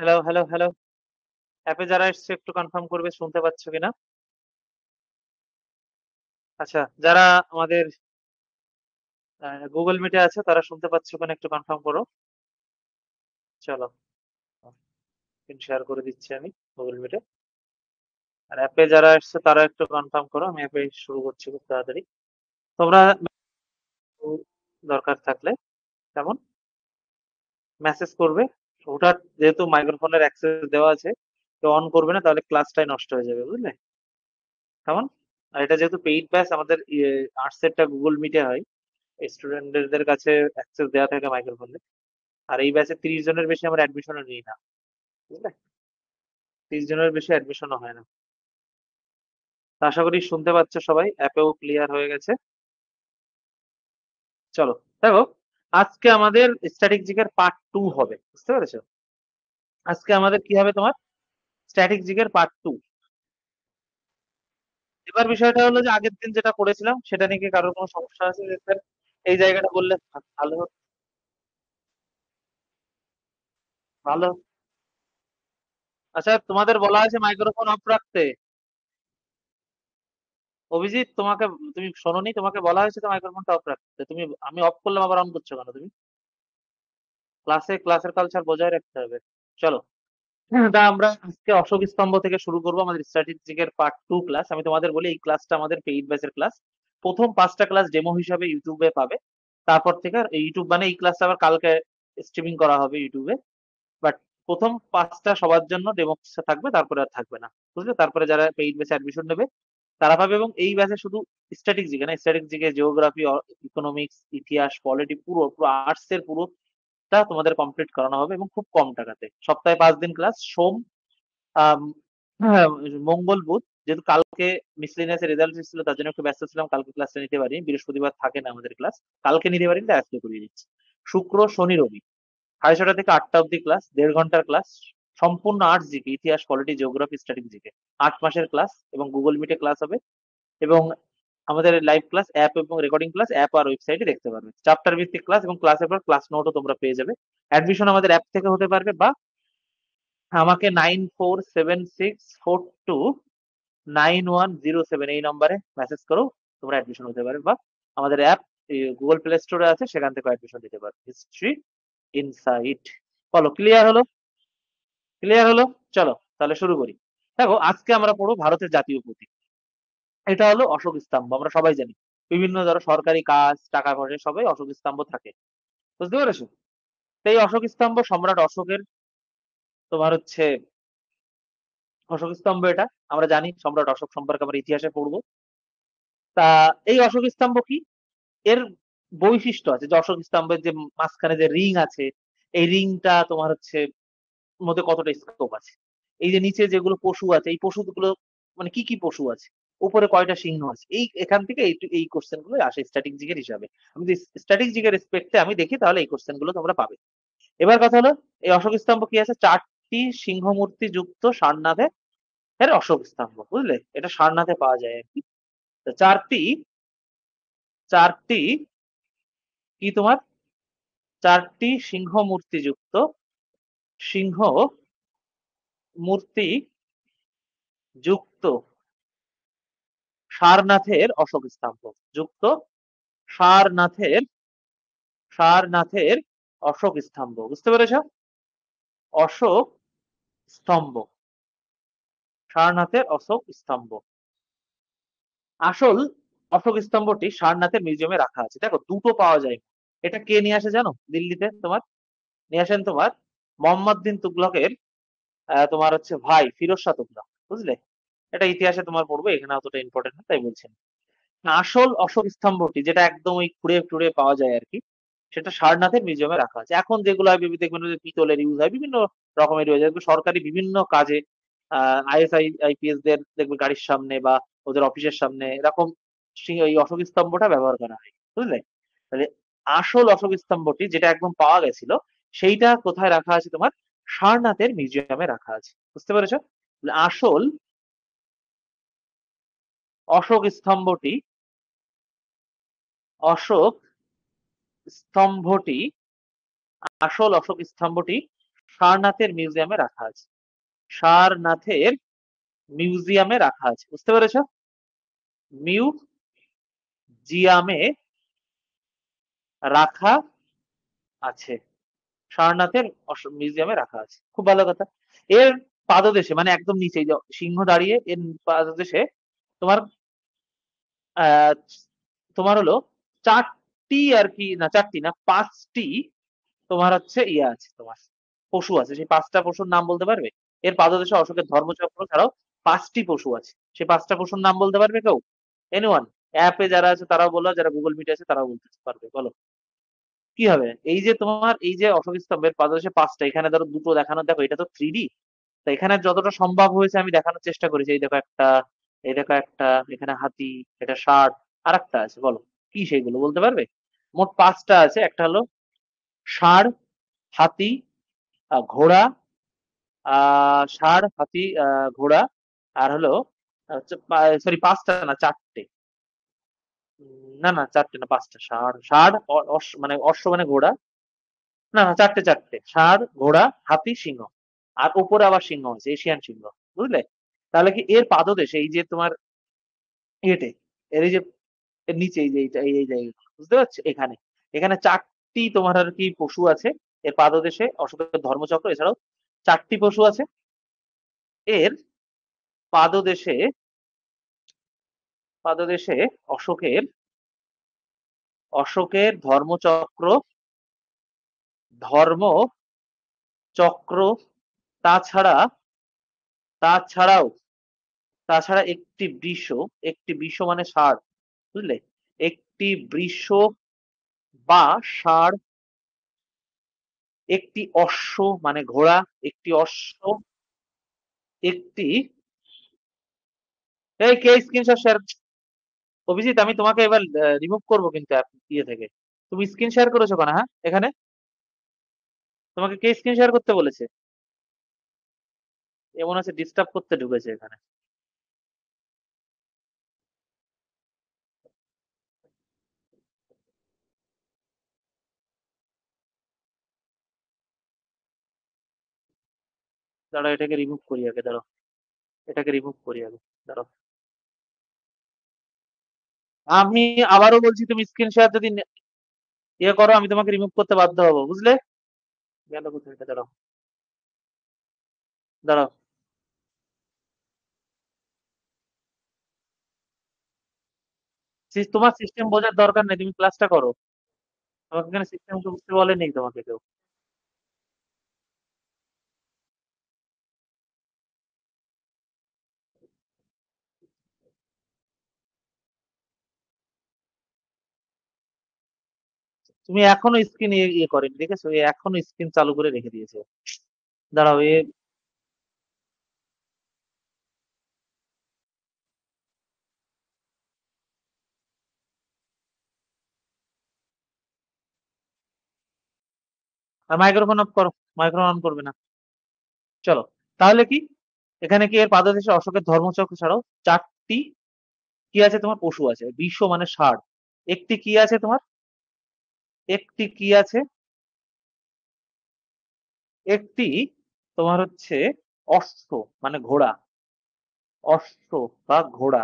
Hello, hello, hello. অ্যাপে যারা এসছে একটু কনফার্ম করবে শুনতে পাচ্ছ কিনা? আচ্ছা, যারা আমাদের Google Meet এ আছে তারা শুনতে পাচ্ছ কিনা একটু কনফার্ম করো। চলো, স্ক্রিন শেয়ার করে দিচ্ছি আমি Google Meet এ। আর অ্যাপে যারা এসছে তারা একটু কনফার্ম করো। আমি অ্যাপে শুরু করছি খুব তাড়াতাড়ি। তোমরা দরকার থাকলে কেমন মেসেজ করবে। ওটা যেহেতু মাইক্রোফোনের অ্যাক্সেস দেওয়া আছে, কেউ অন করবে না তাহলে ক্লাসটাই নষ্ট হয়ে যাবে, বুঝলে? কেমন? আর এটা যেহেতু পেইড ব্যাচ আমাদের আর্টস এরটা Google Meet এ হয়। স্টুডেন্টদের কাছে অ্যাক্সেস দেওয়া থাকে মাইক্রোফোনে। আর এই ব্যাচে 30 জনের বেশি আমরা অ্যাডমিশনও নিই না, বুঝলে? 30 জনের বেশি অ্যাডমিশনও হয় না। তো আশা করি শুনতে পাচ্ছ সবাই, অ্যাপেও ক্লিয়ার হয়ে গেছে। চলো, দেখো, আজকে আমাদের স্ট্র্যাটেজিকের পার্ট 2 হবে, বুঝতে পেরেছো? আজকে আমাদের কি হবে তোমার স্ট্র্যাটেজিকের পার্ট 2। এবার বিষয়টা হলো যে আগের দিন যেটা করেছিলাম সেটা নিয়ে কি কারোর কোনো সমস্যা আছে যে স্যার এই জায়গাটা বললে ভালো হতো? ভালো। আচ্ছা, তোমাদের বলা আছে মাইক্রোফোন অফ রাখতে। অভিজিৎ, তুমি শোনোনি, তোমাকে বলা হয়েছে তো মাইক্রোফোনটা অফ রাখতে। আমি অফ করলাম আবার অন করছো কেন তুমি? ক্লাসের কালচার বজায় রাখতে হবে। চলো, তা আমরা আজকে অশোক স্তম্ভ থেকে শুরু করবো আমাদের স্ট্র্যাটেজিকের পার্ট 2 ক্লাস। আমি তোমাদের বলি এই ক্লাসটা আমাদের পেইড ব্যাচের ক্লাস। প্রথম 5টা ক্লাস ডেমো হিসাবে ইউটিউবে পাবে। তারপর থেকে আর ইউটিউব মানে এই ক্লাসটা আবার কালকে স্ট্রিমিং করা হবে ইউটিউবে। বাট প্রথম 5টা সবার জন্য ডেমো থাকবে, তারপরে আর থাকবে না, বুঝলে? তারপরে যারা পেইড ব্যাচে অ্যাডমিশন নেবে তারা পাবে। এবং এই ব্যাচে শুধু স্ট্যাটিক জিকে না, স্ট্যাটিক জিকে, জিওগ্রাফি, ইকোনমিক্স, ইতিহাস, পলিটি, পুরো পুরো আর্টস এর পুরোটা তোমাদের কমপ্লিট করানো হবে এবং খুব কম টাকাতে। সপ্তাহে 5 দিন ক্লাস, আম, হ্যাঁ, মঙ্গল বুধ। যেহেতু কালকে মিসলিনিয়াস রেজাল্ট এসেছিল তার জন্য একটু ব্যস্ত ছিলাম, কালকে ক্লাসটা নিতে পারিনি। বৃহস্পতিবার থাকে না আমাদের ক্লাস, কালকে নিতে পারিনি তাই আজকে করিয়ে দিচ্ছি। শুক্র, শনি, রবি 6:30 থেকে 8টা অব্দি ক্লাস, 1.5 ঘন্টার ক্লাস। সম্পূর্ণ আর্টস জিকে, ইতিহাস, পলিটি, জিওগ্রাফি, স্ট্যাটিক জিকে। 8 মাসের ক্লাস এবং গুগল মিটে ক্লাস হবে। এবং আমাদের লাইভ ক্লাস অ্যাপ এবং রেকর্ডিং ক্লাস অ্যাপ আর ওয়েবসাইটে দেখতে পারবে। চ্যাপ্টার ভিত্তিক ক্লাস এবং ক্লাসের পর ক্লাস নোটও তোমরা পেয়ে যাবে। অ্যাডমিশন আমাদের অ্যাপ থেকে হতে পারবে, বা আমাকে 9476429107 এই নম্বরে মেসেজ করো। তোমরা অ্যাডমিশন হতে পারবে, বা আমাদের অ্যাপ গুগল প্লে স্টোরে আছে, সেখান থেকে অ্যাডমিশন দিতে পারবে। History insight. বলো, ক্লিয়ার হলো? ক্লিয়ার হলো? চলো তাহলে শুরু করি। দেখো, আজকে আমরা পড়বো ভারতের জাতীয় প্রতীক। এটা হলো অশোক স্তম্ভ। আমরা সবাই জানি বিভিন্ন ধরো সরকারি কাজ, টাকা পয়সা সবাই অশোক স্তম্ভ থাকে, বুঝতে পেরেছো? তো এই অশোক স্তম্ভ সম্রাট অশোকের, তোমার হচ্ছে অশোক স্তম্ভ এটা। আমরা জানি সম্রাট অশোক সম্পর্কে আমরা ইতিহাসে পড়বো। তা এই অশোক স্তম্ভ কি, এর বৈশিষ্ট্য আছে যে অশোক স্তম্ভের যে মাঝখানে যে রিং আছে, এই রিংটা তোমার হচ্ছে মধ্যে কতটা স্কোপ আছে। এই যে নিচে যেগুলো পশু আছে, এই পশুগুলো মানে কি কি পশু আছে, উপরে কয়টা সিংহ আছে, এই এখান থেকে এই কোশ্চেন গুলো আসে স্ট্যাটিক জিকের হিসাবে। আমি যদি স্ট্যাটিক জিকের রেসপেক্টে আমি দেখি তাহলে এই কোশ্চেন গুলো তোমরা পাবে। এবার কথা হলো, এই অশোক স্তম্ভ কি আছে? 4টি সিংহ মূর্তি যুক্ত সারনাথে এর অশোক স্তম্ভ, বুঝলে? এটা সারনাথে পাওয়া যায় আর কি। তো চারটি কি তোমার 4টি সিংহ মূর্তি যুক্ত, সিংহ মূর্তি যুক্ত সারনাথের অশোক স্তম্ভ, যুক্ত সারনাথের সারনাথের অশোক স্তম্ভ, বুঝতে পেরেছ? অশোক স্তম্ভ, সারনাথের অশোক স্তম্ভ। আসল অশোক স্তম্ভটি সারনাথের মিউজিয়ামে রাখা আছে। দেখো, দুটো পাওয়া যায়। এটা কে নিয়ে আসে জানো? দিল্লিতে তোমার নিয়ে আসেন তোমার মোহাম্মদ বিন তুগলকের তোমার হচ্ছে ভাই ফিরোজ শাহ তুগলক, বুঝলে? এটা ইতিহাসে তোমার পড়বে, এখানে অতটা ইম্পর্টেন্ট না তাই বলছি না। আসল অশোক স্তম্ভটি যেটা একদম ওই খুঁড়ে টুড়ে পাওয়া যায় আর কি, সেটা সারনাথের মিউজিয়ামে রাখা আছে। এখন যেগুলো হয় দেখবেন যে পিতলের ইউজ হয়, বিভিন্ন রকমের ইউজ হয় সরকারি বিভিন্ন কাজে। আইএসআই আইপিএস দের দেখবে গাড়ির সামনে বা ওদের অফিসের সামনে এরকম এই অশোক স্তম্ভটা ব্যবহার করা হয়, বুঝলে? তাহলে আসল অশোক স্তম্ভটি যেটা একদম পাওয়া গেছিল, সেইটা কোথায় রাখা আছে? তোমার সারনাথের মিউজিয়ামে রাখা আছে, বুঝতে পেরেছো? তাহলে অশোক স্তম্ভটি অশোক স্তম্ভটি আসল অশোক স্তম্ভটি সারনাথের মিউজিয়ামে রাখা আছে। সারনাথের মিউজিয়ামে রাখা আছে, বুঝতে পেরেছ? মিউজিয়ামে রাখা আছে। সারনাথের মিউজিয়ামে রাখা আছে, খুব ভালো কথা। এর পাদদেশে মানে একদম নিচে এই যে সিংহ দাঁড়িয়ে, এর পাদদেশে তোমার আহ তোমার হলো চারটি আর কি, না চারটি না, পাঁচটি তোমার হচ্ছে ইয়ে আছে, তোমার পশু আছে। সেই পাঁচটা পশুর নাম বলতে পারবে? এর পাদদেশে অশোকের ধর্মচক্র ছাড়াও পাঁচটি পশু আছে, সেই পাঁচটা পশুর নাম বলতে পারবে কেউ? এনিওয়ান? অ্যাপে যারা আছে তারাও বলো, যারা গুগল মিটে আছে তারাও বলতে পারবে, বলো কি হবে? এই যে তোমার এই যে অশোক স্তম্ভের পাদদেশে পাঁচটা, এখানে ধরো দুটো দেখানো, দেখো এটা তো 3D। তো এখানে যতটা সম্ভব হয়েছে আমি দেখানোর চেষ্টা করেছি। এই দেখো একটা, এই দেখো একটা, এখানে হাতি, এটা ষাঁড়, আর একটা আছে, বলো কি সেইগুলো বলতে পারবে? মোট পাঁচটা আছে, একটা হলো ষাঁড়, হাতি, ঘোড়া, ষাঁড়, হাতি, ঘোড়া, আর হলো সরি পাঁচটা না চারটে। না না চারটে না, পাঁচটা। ষাঁড়, ষাঁড়, মানে অশ্ব মানে ঘোড়া। না না চারটে, চারটে ষাঁড়, ঘোড়া, হাতি, সিংহ। আর উপরে আবার সিংহ আছে, এশিয়ান সিংহ, বুঝলে? তাহলে কি এর পাদদেশে এই যে তোমার ইয়েতে, এর এই যে এর নিচে এই যে এই জায়গা, বুঝতে পারছো? এখানে এখানে চারটি তোমার আর কি পশু আছে। এর পাদদেশে অশোকের ধর্মচক্র, এছাড়াও চারটি পশু আছে। এর পাদদেশে পাদদেশে অশোকের অশোকের ধর্মচক্র, তাছাড়া তাছাড়াও তাছাড়া একটি বৃষ মানে ষাঁড়, বুঝলে? একটি বৃষ বা ষাঁড়, একটি অশ্ব মানে ঘোড়া, একটি অশ্ব, একটি এই কে স্ক্রিনশট শেয়ার? অভিজিৎ, আমি তোমাকে এবার রিমুভ করবো কিন্তু ইয়ে থেকে। তুমি স্ক্রিন শেয়ার করেছো কেন? হ্যাঁ, এখানে তোমাকে কে স্ক্রিন শেয়ার করতে বলেছে? এমন আছে ডিস্টার্ব করতে ঢুকেছে এখানে। দাঁড়াও, এটাকে রিমুভ করি আগে, দাঁড়াও। এটাকে রিমুভ করি আগে, দাঁড়াও। আমি আবারও বলছি, তুমি স্ক্রিন শেয়ার যদি ইয়ে করো, আমি তোমাকে রিমুভ করতে বাধ্য হবো, বুঝলে? গেল কোথায় এটা? দাঁড়াও, দাঁড়াও। তোমার সিস্টেম বোঝার দরকার নেই, তুমি ক্লাসটা করো। তোমাকে এখানে সিস্টেম বুঝতে বলেনি তোমাকে কেউ। তুমি এখনো স্ক্রিন ইয়ে করেনি, দেখেছো? এখনো স্ক্রিন চালু করে রেখে দিয়েছে। দাঁড়াও আর মাইক্রোফোন অফ করো। মাইক্রোফোন অন করবে না। চলো, তাহলে কি এখানে কি এর পাদদেশে অশোকের ধর্মচক্র ছাড়াও চারটি কি আছে তোমার পশু আছে? বিশ্ব মানে ষাঁড়। একটি কি আছে তোমার? একটি কি আছে? একটি তোমার হচ্ছে অশ্ব মানে ঘোড়া, অশ্ব বা ঘোড়া।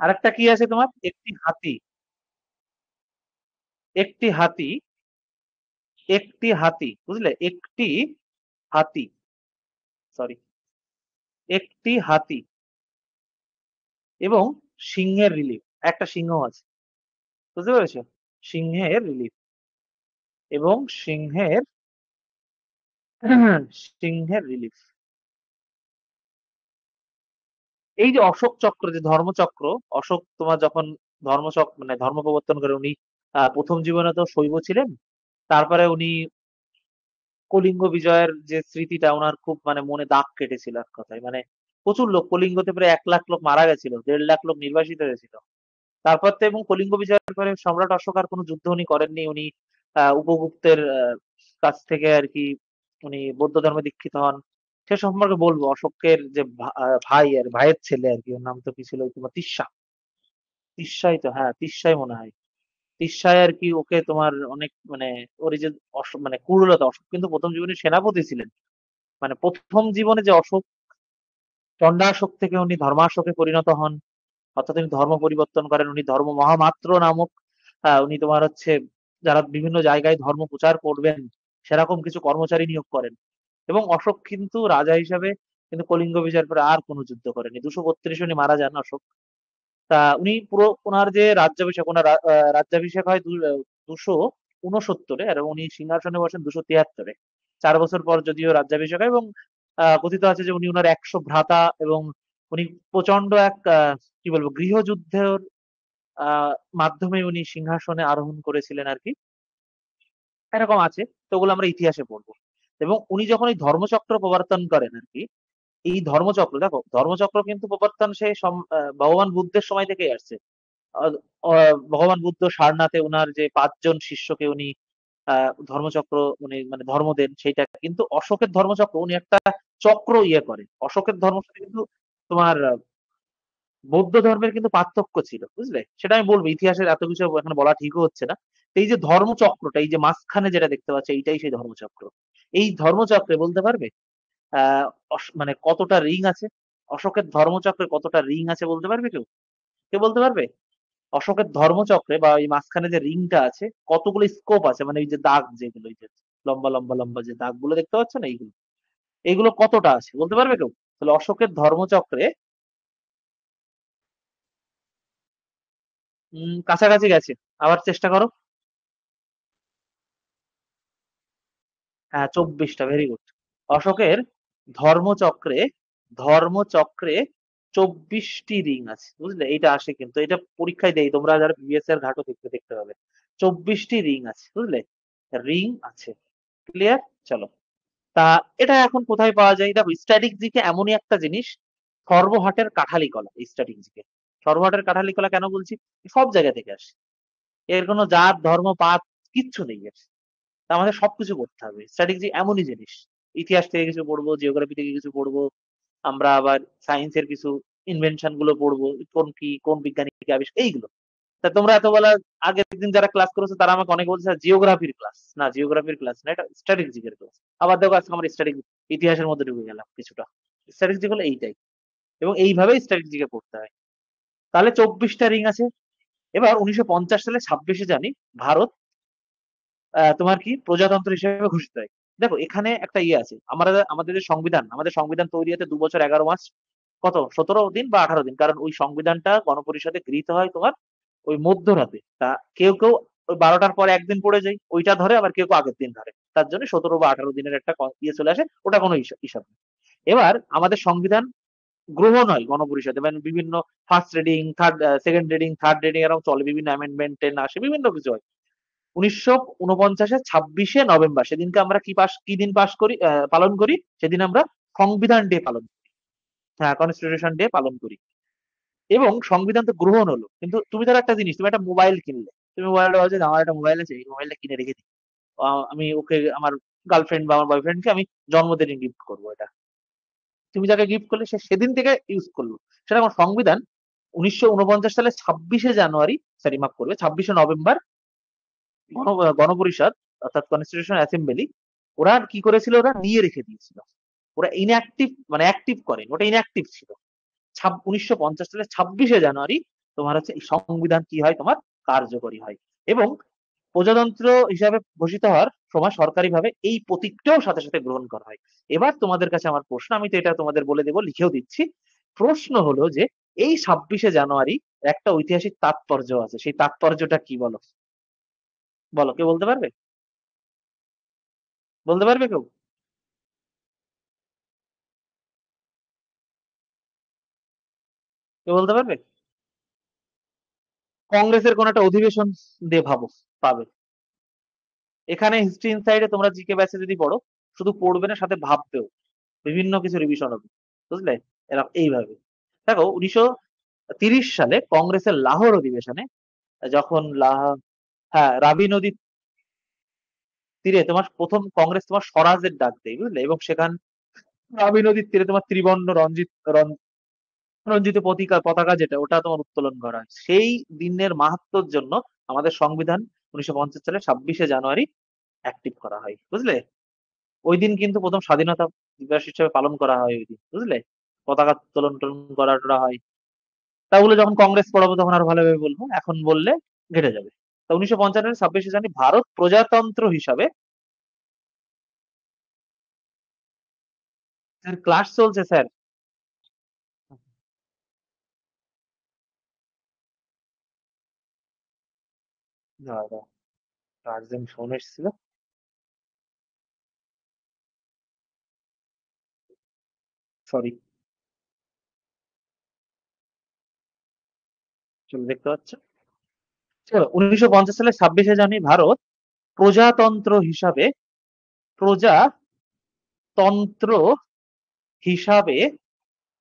আরেকটা কি আছে তোমার? একটি হাতি, একটি হাতি, একটি হাতি, বুঝলে? একটি হাতি, সরি, একটি হাতি এবং সিংহের রিলিফ, একটা সিংহ আছে, বুঝতে পেরেছো? সিংহের রিলিফ এবং সিংহের রিলিফ। এই যে অশোক চক্র, যে ধর্মচক্র, অশোক তোমার যখন ধর্মচক্র মানে ধর্ম প্রবর্তন করে উনি, প্রথম জীবনে তো শৈব ছিলেন। তারপরে উনি কলিঙ্গ বিজয়ের যে স্মৃতিটা ওনার খুব মানে মনে দাগ কেটেছিল, এক কথায় মানে প্রচুর লোক, কলিঙ্গতে প্রায় 1 লাখ লোক মারা গেছিল, 1.5 লাখ লোক নির্বাসিত হয়েছিল। তারপর তো এবং কলিঙ্গ বিজয়ের পরে সম্রাট অশোক আর কোনো যুদ্ধ উনি করেননি। উনি উপগুপ্তের কাছ থেকে আর কি উনি বৌদ্ধ ধর্মে দীক্ষিত হন। সে সম্পর্কে বলবো। অশোকের যে ভাই আর ভাইয়ের ছেলে আর কি, ওর নাম তো কি ছিল তোমার? তিস্সা। তিস্সাই তো, হ্যাঁ তিস্সাই মনে হয়। তিস্সায় আর কি ওকে তোমার অনেক মানে ওর এই যে মানে ক্রূরতা, অশোক কিন্তু প্রথম জীবনে সেনাপতি ছিলেন। মানে প্রথম জীবনে যে অশোক চণ্ডাশোক থেকে উনি ধর্মাশোকে পরিণত হন, অর্থাৎ উনি ধর্ম পরিবর্তন করেন, উনি ধর্ম মহামাত্র নামক উনি তোমার হচ্ছে যারা বিভিন্ন জায়গায় ধর্ম প্রচার করবেন সেরকম কিছু কর্মচারী নিয়োগ করেন। এবং অশোক কিন্তু রাজা হিসাবে কিন্তু কলিঙ্গ বিজয়ের পরে আর কোনো যুদ্ধ করেনি। 232 উনি মারা যান অশোক। তা উনি পুরো ওনার যে রাজ্যাভিষেক, ওনার রাজ্যাভিষেক হয় 269-এ, আর উনি সিংহাসনে বসেন 273-এ। 4 বছর পর যদিও রাজ্যাভিষেক হয়, এবং কথিত আছে যে উনি ওনার 100 ভ্রাতা এবং উনি প্রচন্ড এক কি বলবো গৃহযুদ্ধের মাধ্যমে উনি সিংহাসনে আরোহণ করেছিলেন আর কি, এরকম আছে। তো ওগুলো আমরা ইতিহাসে পড়বো। এবং উনি যখন এই ধর্মচক্র প্রবর্তন করেন আর কি, এই ধর্মচক্র দেখো, ধর্মচক্র কিন্তু প্রবর্তন সেই ভগবান বুদ্ধের সময় থেকেই আসছে। আহ, ভগবান বুদ্ধ সারনাথে উনার যে 5 জন শিষ্যকে উনি ধর্মচক্র উনি মানে ধর্ম দেন, সেইটা কিন্তু অশোকের ধর্মচক্র উনি একটা চক্র ইয়ে করে। অশোকের ধর্মের সাথে কিন্তু তোমার বৌদ্ধ ধর্মের কিন্তু পার্থক্য ছিল, বুঝলে? সেটা আমি বলবো, ইতিহাসের এত কিছু এখানে বলা ঠিকও হচ্ছে না। তো এই যে ধর্মচক্রটা, এই যে মাঝখানে যেটা দেখতে পাচ্ছ, এইটাই সেই ধর্মচক্র। এই ধর্মচক্রে বলতে পারবে আহ মানে কতটা রিং আছে? অশোকের ধর্মচক্রে কতটা রিং আছে বলতে পারবে কেউ? কেউ বলতে পারবে? অশোকের ধর্মচক্রে বা এই মাঝখানে যে রিংটা আছে কতগুলো স্কোপ আছে, মানে এই যে দাগ যেগুলো, এই যে লম্বা লম্বা লম্বা যে দাগগুলো দেখতে পাচ্ছ না, এইগুলো এইগুলো কতটা আছে বলতে পারবে কেউ? তাহলে অশোকের ধর্মচক্রে কাছাকাছি গেছে। আবার চেষ্টা করো। হ্যাঁ, 24টা, ভেরি গুড। অশোকের ধর্মচক্রে ধর্মচক্রে 24টি রিং আছে, বুঝলে? এইটা আসে কিন্তু, এটা পরীক্ষায় দেয়, তোমরা যারা প্রিভিয়াস ইয়ার ঘাটো দেখতে দেখতে পাবে। 24টি রিং আছে, বুঝলে? রিং আছে। ক্লিয়ার? চলো। তা এটা এখন কোথায় পাওয়া যায়? দেখো, স্ট্যাটিক জিকে এমনই একটা জিনিস, সর্বহাটের কাঠালি কলা। এই স্ট্যাটিক জিকে সর্বহাটের কাঠালি কলা কেন বলছি? সব জায়গা থেকে আসে। এর কোনো জাত ধর্ম পাত কিচ্ছু নেই এর। তা আমাদের সবকিছু করতে হবে। স্ট্র্যাটেজি এমনই জিনিস। ইতিহাস থেকে কিছু পড়বো, জিওগ্রাফি থেকে কিছু পড়বো, আমরা আবার সায়েন্সের কিছু ইনভেনশন গুলো পড়বো, কোন বিজ্ঞানী কি আবিষ্কার, এইগুলো। তা তোমরা এত বেলা আগের দিন যারা ক্লাস করেছো তারা আমাকে অনেক বলছে জিওগ্রাফির ক্লাস। না, জিওগ্রাফির ক্লাস না, এটা স্ট্র্যাটেজিকের ক্লাস। আবার দেখো আজকে আমরা স্ট্র্যাটেজি ইতিহাসের মধ্যে ঢুকে গেলাম কিছুটা। স্ট্র্যাটেজি হলো এইটাই, এবং এইভাবেই স্ট্র্যাটেজিকে পড়তে হয়। তাহলে 24টা রিং আছে। এবার 1950 সালে 26শে জানুয়ারি ভারত তোমার কি প্রজাতন্ত্র হিসেবে ঘোষিত হয়। দেখো এখানে একটা ইয়ে আছে, আমরা আমাদের যে সংবিধান, আমাদের সংবিধান তৈরি হতে 2 বছর 11 মাস, কত 17 দিন বা 18 দিন, কারণ ওই সংবিধানটা গণপরিষদে গৃহীত হয় তোমার ওই মধ্যরাতে। তা কেউ কেউ ওই 12টার পরে একদিন পড়ে যায়, ওইটা ধরে, আবার কেউ কেউ আগের দিন ধরে। তার জন্য 17 বা 18 দিনের একটা ইয়ে চলে আসে, ওটা কোনো হিসাব নেই। এবার আমাদের সংবিধান গ্রহণ হয় গণপরিষদে, মানে বিভিন্ন first reading, second reading, third reading, এরকম চলে, বিভিন্ন অ্যামেন্ডমেন্ট আসে, বিভিন্ন কিছু হয়। 1949-এর 26শে নভেম্বর সেদিনকে আমরা কি দিন পালন করি? সেদিন আমরা সংবিধান ডে পালন করি। হ্যাঁ, কনস্টিটিউশন ডে পালন করি। এবং সংবিধান তো গ্রহণ হলো, কিন্তু তুমি ধরো একটা জিনিস, তুমি একটা মোবাইল কিনলে, তুমি মোবাইলটা বলছো যে আমার একটা মোবাইল আছে, এই মোবাইলটা কিনে রেখে দিই, আমি ওকে আমার গার্লফ্রেন্ড বা আমার বয়ফ্রেন্ডকে আমি জন্মদিনে গিফট করবো এটা। তুমি যাকে গিফট করলে সে সেদিন থেকে ইউজ করলো। সেটা আমার সংবিধান 1949 সালে 26শে জানুয়ারি, সরি মাফ করবে, 26শে নভেম্বর গণপরিষদ অর্থাৎ কনস্টিটিউশন অ্যাসেম্বলি ওরা কি করেছিল, ওরা নিয়ে রেখে দিয়েছিল। ওরা ইনঅ্যাক্টিভ মানে অ্যাক্টিভ করেন, ওটা ইনঅ্যাক্টিভ ছিল। 1950 সালে 26শে জানুয়ারি তোমার হচ্ছে এই সংবিধান কি হয়, তোমার কার্যকরী হয়। এবং প্রজাতন্ত্র হিসাবে ঘোষিত হওয়ার সময় সরকারিভাবে এই প্রতীকটাও সাথে সাথে গ্রহণ করা হয়। এবার তোমাদের কাছে আমার প্রশ্ন, আমি তো এটা তোমাদের বলে দেবো, লিখেও দিচ্ছি। প্রশ্ন হলো যে এই 26শে জানুয়ারি একটা ঐতিহাসিক তাৎপর্য আছে, সেই তাৎপর্যটা কি বলো? বলো, কেউ বলতে পারবে? বলতে পারবে কেউ? কেউ বলতে পারবে? কংগ্রেসের কোন একটা অধিবেশন দিয়ে ভাবো, পাবে। এখানে হিস্ট্রি ইনসাইডে তোমরা জিকে ব্যাচে যদি পড়ো, শুধু পড়বে না, সাথে ভাববেও, বিভিন্ন কিছু রিভিশন হবে, বুঝলে? এরা এইভাবে দেখো, 1930 সালে কংগ্রেসের লাহোর অধিবেশনে যখন হ্যাঁ, রাবি নদীর তীরে তোমার প্রথম কংগ্রেস তোমার স্বরাজের ডাক দেয়, বুঝলে? এবং সেখান রাবি নদীর তীরে তোমার ত্রিবর্ণ রঞ্জিত পতাকা যেটা, ওটা তোমার উত্তোলন করা হয়। সেই দিনের মাহাত্ম্যর জন্য আমাদের সংবিধান 1950 সালে 26শে জানুয়ারি অ্যাক্টিভ করা হয়, বুঝলে? ওই দিন কিন্তু প্রথম স্বাধীনতা দিবস হিসেবে পালন করা হয় ওই দিন, বুঝলে? পতাকা উত্তোলন টোলন করা টরা হয়। তা ওগুলো যখন কংগ্রেস পড়াবো তখন আরো ভালোভাবে বলবো, এখন বললে ঘেটে যাবে। তা 1955 26শে জানুয়ারি ভারত প্রজাতন্ত্র হিসাবে, স্যার ক্লাস চলছে স্যার। দাদা, আর্জেন্ট ফোন এসেছিল। সরি। চলো, দেখতে পাচ্ছ? চলো, 1950 সালে 26শে জানুয়ারি ভারত প্রজাতন্ত্র হিসাবে, প্রজাতন্ত্র হিসাবে,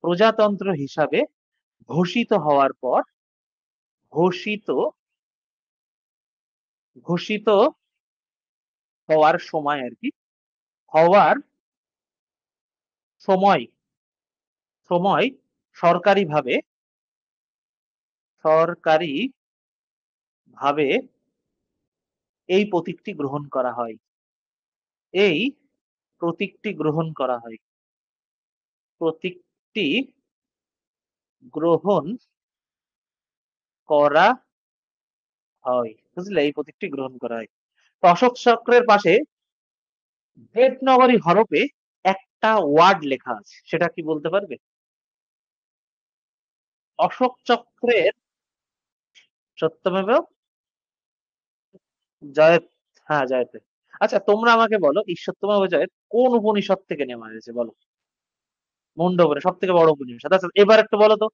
প্রজাতন্ত্র হিসাবে ঘোষিত হওয়ার পর, ঘোষিত ঘোষিত হওয়ার সময় আর কি, হওয়ার সময়, সময় সরকারিভাবে, সরকারি ভাবে এই প্রতীকটি গ্রহণ করা হয়। এই প্রতীকটি গ্রহণ করা হয়। প্রতীকটি গ্রহণ করা হয়, বুঝলে? এই প্রতীকটি গ্রহণ করা হয়। তো অশোক চক্রের পাশে দেবনাগরী হরফে একটা ওয়ার্ড লেখা আছে, সেটা কি বলতে পারবে? অশোক চক্রের, সত্যমেব জয়ত, হ্যাঁ জয়তে। আচ্ছা, তোমরা আমাকে বলো, ঈশ্বরতমেব জয়ত কোন উপনিষদ থেকে নেওয়া হয়েছে বলো? মুন্ডবনে, সব থেকে বড় উপনিষদ। আচ্ছা, এবার একটু বলো তো,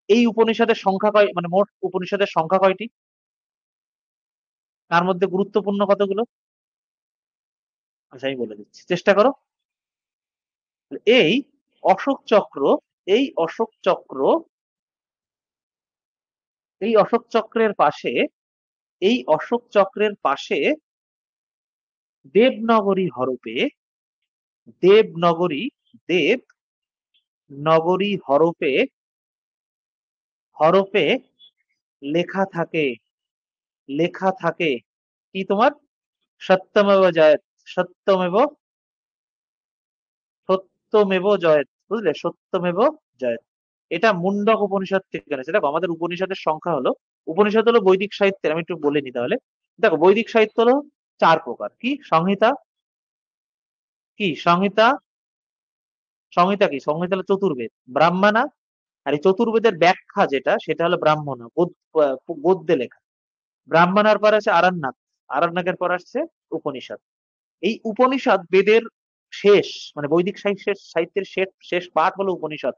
এই উপনিষদের সংখ্যা কয়, মানে মোট উপনিষদের সংখ্যা কয়টি? তার মধ্যে গুরুত্বপূর্ণ কতগুলো? আচ্ছা, আমি বলে দিচ্ছি, চেষ্টা করো। এই অশোক চক্র, এই অশোক চক্র, এই অশোক চক্রের পাশে, এই অশোক চক্রের পাশে দেবনগরী হরপে, দেবনগরী, দেবনগরী হরপে, হরপে লেখা থাকে, লেখা থাকে কি তোমার? সত্যমেব জয়ত, সত্যমেব, সত্যমেব জয়ত, বুঝলে? সত্যমেব জয়ত। এটা মুন্ডক উপনিষদ থেকে এনেছে। দেখো, আমাদের উপনিষদের সংখ্যা হলো, উপনিষদ হলো বৈদিক সাহিত্যের, আমি একটু বলে নি তাহলে। দেখো, বৈদিক সাহিত্য হলো 4 প্রকার। কি? সংহিতা, কি সংহিতা, সংহিতা কি? সংহিতা হলো চতুর্বেদ, ব্রাহ্মণা, আর এই চতুর্বেদের ব্যাখ্যা যেটা, সেটা হলো ব্রাহ্মণা, গদ্যে লেখা। ব্রাহ্মণার পর আছে আরণ্যক, আরণ্যকের পর আসছে উপনিষদ। এই উপনিষদ বেদের শেষ, মানে বৈদিক সাহিত্যের শেষ শেষ পাঠ হলো উপনিষদ।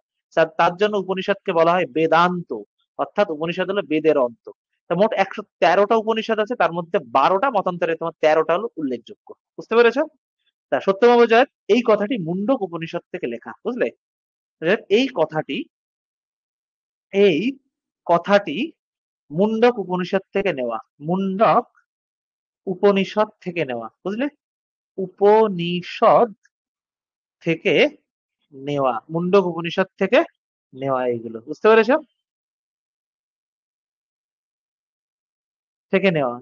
তার জন্য উপনিষদকে বলা হয় বেদান্ত, অর্থাৎ উপনিষদ হলো বেদের অন্ত। তা মোট 113টা উপনিষদ আছে, তার মধ্যে 12টা মতান্তরে, তোমার 13টা হলো উল্লেখযোগ্য। বুঝতে পেরেছো? তা সত্যভাব জয়, এই কথাটি মুন্ডক উপনিষদ থেকে লেখা, বুঝলে? এই কথাটি, এই কথাটি মুন্ডক উপনিষদ থেকে নেওয়া, মুন্ডক উপনিষদ থেকে নেওয়া, বুঝলে? উপনিষদ থেকে নেওয়া, মুন্ডক উপনিষদ থেকে নেওয়া, এইগুলো বুঝতে পেরেছো? থেকে নেওয়া,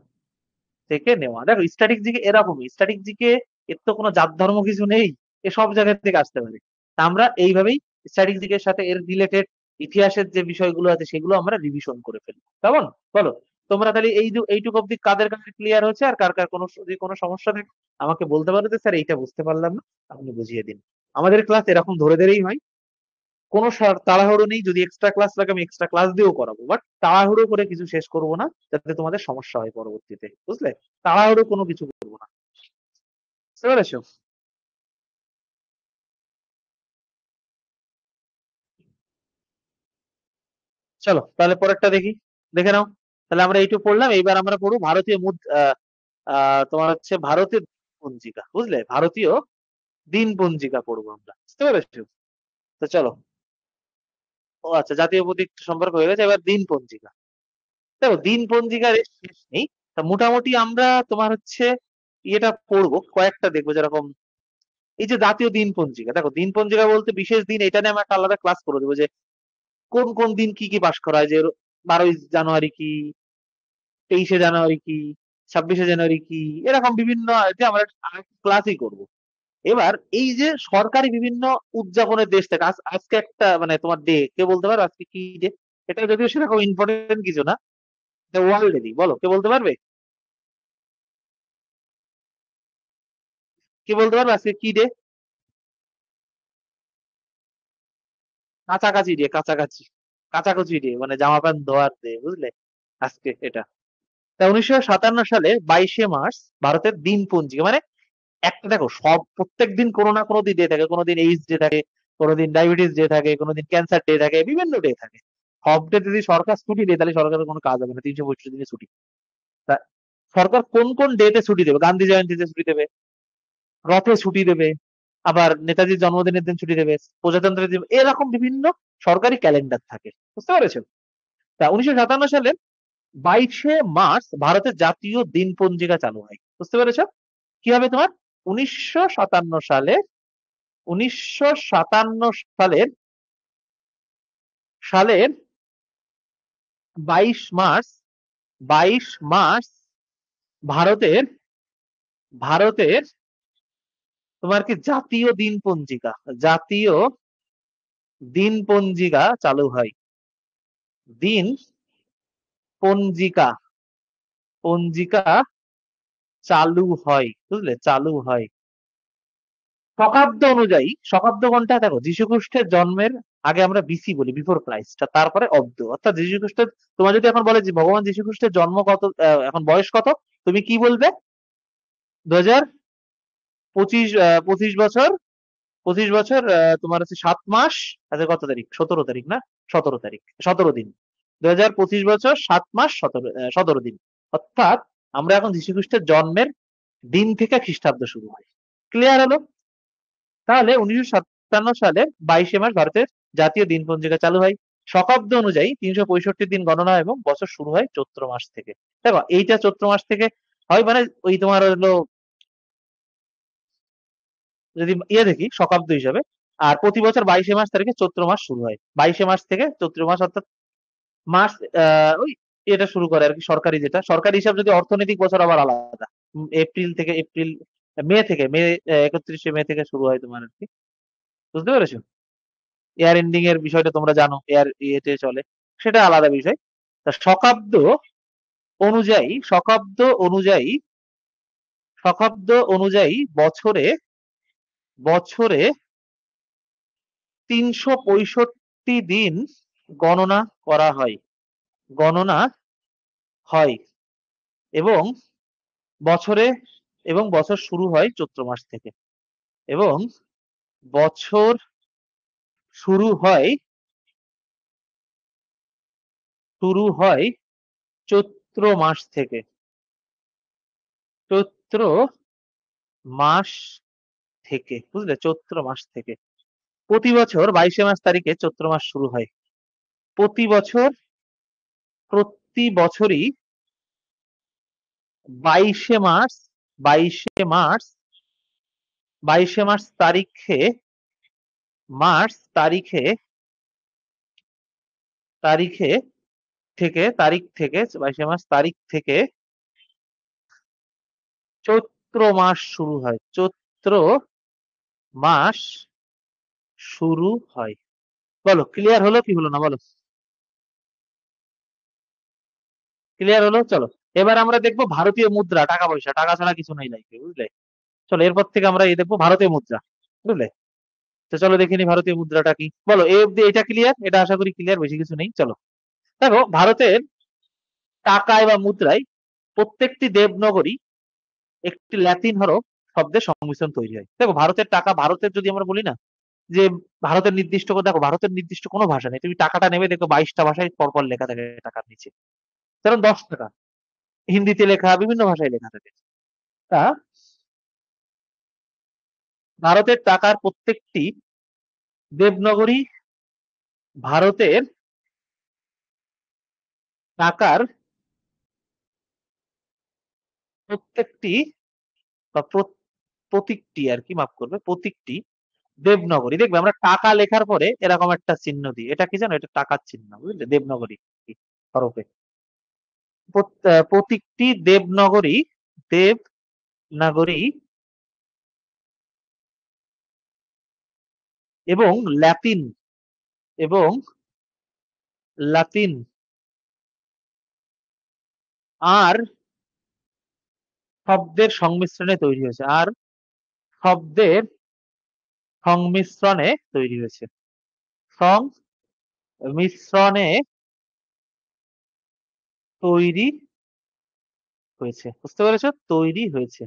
থেকে নেওয়া। দেখো, স্ট্যাটিক জিকে এরকমই, স্ট্যাটিক জিকে এর তো কোনো জাত ধর্ম কিছু নেই, এ সব জায়গা থেকে আসতে পারে। তা আমরা এইভাবেই স্ট্যাটিক জিকের সাথে এর রিলেটেড ইতিহাসের যে বিষয়গুলো আছে সেগুলো আমরা রিভিশন করে ফেলি, কেমন? বলো, তোমরা তাহলে এইটুকু অব্দি কাদের কাছে ক্লিয়ার হচ্ছে? আর কার কার কোনো, যদি কোনো সমস্যা থাকে আমাকে বলতে পারো যে স্যার এইটা বুঝতে পারলাম না, আপনি বুঝিয়ে দিন। আমাদের ক্লাস এরকম ধরে ধরেই হয়, কোনো তাড়াহুড়ো নেই। যদি এক্সট্রা ক্লাস লাগে আমি এক্সট্রা ক্লাস দিয়েও করাবো, বাট তাড়াহুড়ো করে কিছু শেষ করবো না, যাতে তোমাদের সমস্যা হয় পরবর্তীতে, বুঝলে? তাড়াহুড়ো কোনো কিছু করবো না, বুঝতে পেরেছো? চলো তাহলে পরেরটা দেখি, দেখে নাও। তাহলে আমরা এইটুকু পড়লাম, এইবার আমরা পড়বো ভারতীয় তোমার হচ্ছে ভারতীয় পঞ্জিকা, বুঝলে? ভারতীয় দিন পঞ্জিকা পড়বো আমরা, বুঝতে পেরেছো? তো চলো। ও আচ্ছা, জাতীয় প্রতীক সম্পর্ক হয়ে গেছে, এবার দিন পঞ্জিকা। দেখো, দিন পঞ্জিকার এর শেষ নেই। তা মোটামুটি আমরা তোমার হচ্ছে ইয়েটা পড়বো, কয়েকটা দেখবো, যেরকম এই যে জাতীয় দিন পঞ্জিকা। দেখো, দিন পঞ্জিকা বলতে বিশেষ দিন, এটা নিয়ে আমরা একটা আলাদা ক্লাস করে দেবো, যে কোন কোন দিন কি কি পাস করা হয়, যে 12ই জানুয়ারি কি, 23শে জানুয়ারি কি, 26শে জানুয়ারি কি, এরকম বিভিন্ন যে আমরা ক্লাসই করব। এবার এই যে সরকারি বিভিন্ন উদযাপনের দেশ থেকে আজকে একটা মানে তোমার ডে, কে বলতে পারো আজকে কি ডে? এটা যদিও সেরকম ইম্পর্টেন্ট কিছু না, ওয়ার্ল্ড ডে, বলো কে বলতে পারবে? কে বলতে পারবে আজকে কি ডে? কাছাকাছি ডে, কাছাকাছি, কাছাকাছি ডে, মানে জামা প্যান্ট ধোয়ার ডে, বুঝলে? আজকে এটা। তা 1957 সালে 22শে মার্চ ভারতের দিন পঞ্জিকা, মানে একটা দেখো সব প্রত্যেক দিন কোনো না কোনো দিন ডে থাকে, কোনোদিন এইডস ডে থাকে, কোনোদিন ডায়াবেটিস ডে থাকে, কোনোদিন ক্যান্সার ডে থাকে, বিভিন্ন ডে থাকে। সব ডে যদি সরকার ছুটি দেয় তাহলে সরকারের কোনো কাজ হবে না, 365 দিনে ছুটি। তা সরকার কোন কোন ডেতে ছুটি দেবে? গান্ধী জয়ন্তীতে ছুটি দেবে, রথে ছুটি দেবে, আবার নেতাজির জন্মদিনের দিন ছুটি দেবে, প্রজাতন্ত্রের দিন, এরকম বিভিন্ন সরকারি ক্যালেন্ডার থাকে, বুঝতে পেরেছো? তা 1957 সালে 22শে মার্চ ভারতের জাতীয় দিন পঞ্জিকা চালু হয়, বুঝতে পেরেছো? কি হবে তোমার? 1957 সালে, 1957 সালের 22 মার্চ, 22 মার্চ ভারতের, ভারতের তোমার কি জাতীয় দিন পঞ্জিকা, জাতীয় দিন পঞ্জিকা চালু হয়। দিন পঞ্জিকা, পঞ্জিকা চালু হয়, বুঝলে? চালু হয় শকাব্দ অনুযায়ী। শকাব্দ কোনটা? দেখো যীশু খ্রিস্টের জন্মের আগে আমরা বিসি বলি, বিফোর ক্রাইস্ট, তারপরে অব্দ, অর্থাৎ যীশু খ্রিস্টের, তোমার যদি এখন বলে যে ভগবান যীশু খ্রিস্টের জন্ম কত, এখন বয়স কত, তুমি কি বলবে? 2025, 25 বছর, 25 বছর, তোমার হচ্ছে 7 মাস, আচ্ছা কত তারিখ, 17 তারিখ না, 17 তারিখ, 17 দিন, 2025 বছর 7 মাস 17 দিন। অর্থাৎ আমরা এখন যীশু খ্রিস্টের জন্মের দিন থেকে খ্রিস্টাব্দ শুরু হয়। ক্লিয়ার হলো? তাহলে 1957 সালের 22শে মার্চ ভারতের জাতীয় দিন পঞ্জিকা চালু হয়। শকাব্দ অনুযায়ী 365 দিন গণনা এবং বছর শুরু হয় চৈত্র মাস থেকে। দেখো এইটা চৈত্র মাস থেকে হয়, মানে ওই তোমার হলো যদি ইয়ে দেখি শকাব্দ হিসাবে। আর প্রতি বছর 22শে মার্চ তারিখে চৈত্র মাস শুরু হয়, 22শে মার্চ থেকে চৈত্র মাস, অর্থাৎ মার্চ, ওই এটা শুরু করে আর কি সরকারি, যেটা সরকারি হিসাব। যদি অর্থনৈতিক বছর আবার আলাদা, এপ্রিল থেকে, এপ্রিল, মে থেকে, মে 31শে মে থেকে শুরু হয় তোমার আর কি, বুঝতে পেরেছো? এয়ার এন্ডিং এর বিষয়টা তোমরা জানো, এয়ার ইয়েতে চলে, সেটা আলাদা বিষয়। তা শকাব্দ অনুযায়ী, শকাব্দ অনুযায়ী, শকাব্দ অনুযায়ী বছরে, বছরে 365 দিন গণনা করা হয়, গণনা হয়, এবং বছরে, এবং বছর শুরু হয় চৈত্র মাস থেকে, এবং বছর শুরু হয়, শুরু হয় চৈত্র মাস থেকে, চৈত্র মাস থেকে, বুঝলে? চৈত্র মাস থেকে প্রতি বছর 22শে মার্চ তারিখে চৈত্র মাস শুরু হয়। প্রতি বছর, প্রতি বছরই 22শে মার্চ, 22শে মার্চ, 22শে মার্চ মার্চ তারিখে, তারিখে থেকে, তারিখ থেকে, 22শে মার্চ থেকে চৈত্র মাস শুরু হয়, চৈত্র মাস শুরু হয়। বলো ক্লিয়ার হলো কি হলো না, বলো ক্লিয়ার হলো? চলো এবার আমরা দেখবো ভারতীয় মুদ্রা, টাকা পয়সা, টাকা ছাড়া কিছু নাই লাইফে, বুঝলে? চলো এরপর থেকে আমরা এই দেখবো ভারতীয় মুদ্রা, বুঝলে? তো চলো দেখে নি ভারতীয় মুদ্রাটা কি, বলো এ অব্দি এটা ক্লিয়ার? এটা আশা করি ক্লিয়ার, বেশি কিছু নেই। চলো দেখো ভারতের টাকায় বা মুদ্রায় প্রত্যেকটি দেবনগরী একটি ল্যাটিন হরফ শব্দের সংমিশ্রণ তৈরি হয়। দেখো ভারতের টাকা, ভারতের যদি আমরা বলি না যে ভারতের নির্দিষ্ট দেখো ভারতের নির্দিষ্ট কোনো ভাষা নেই, তুমি টাকাটা নেবে দেখো 22টা ভাষায় পরপর লেখা থাকে টাকার নিচে, যেমন 10 টাকা হিন্দিতে লেখা, বিভিন্ন ভাষায় লেখা থাকে। তা ভারতের টাকার প্রত্যেকটি দেবনগরী, ভারতের টাকার প্রত্যেকটি বা প্রতীকটি আর কি, মাফ করবে, প্রতীকটি দেবনগরী, দেখবে আমরা টাকা লেখার পরে এরকম একটা চিহ্ন দিই, এটা কি জানো? এটা টাকার চিহ্ন, বুঝলে? দেবনগরী হরফে। প্রতীকটি দেবনাগরী এবং এবং লাতিন আর শব্দের সংমিশ্রণে তৈরি হয়েছে শব্দের সংমিশ্রণে তৈরি হয়েছে সংমিশ্রণে তৈরি হয়েছে, বুঝতে পেরেছো? তৈরি হয়েছে।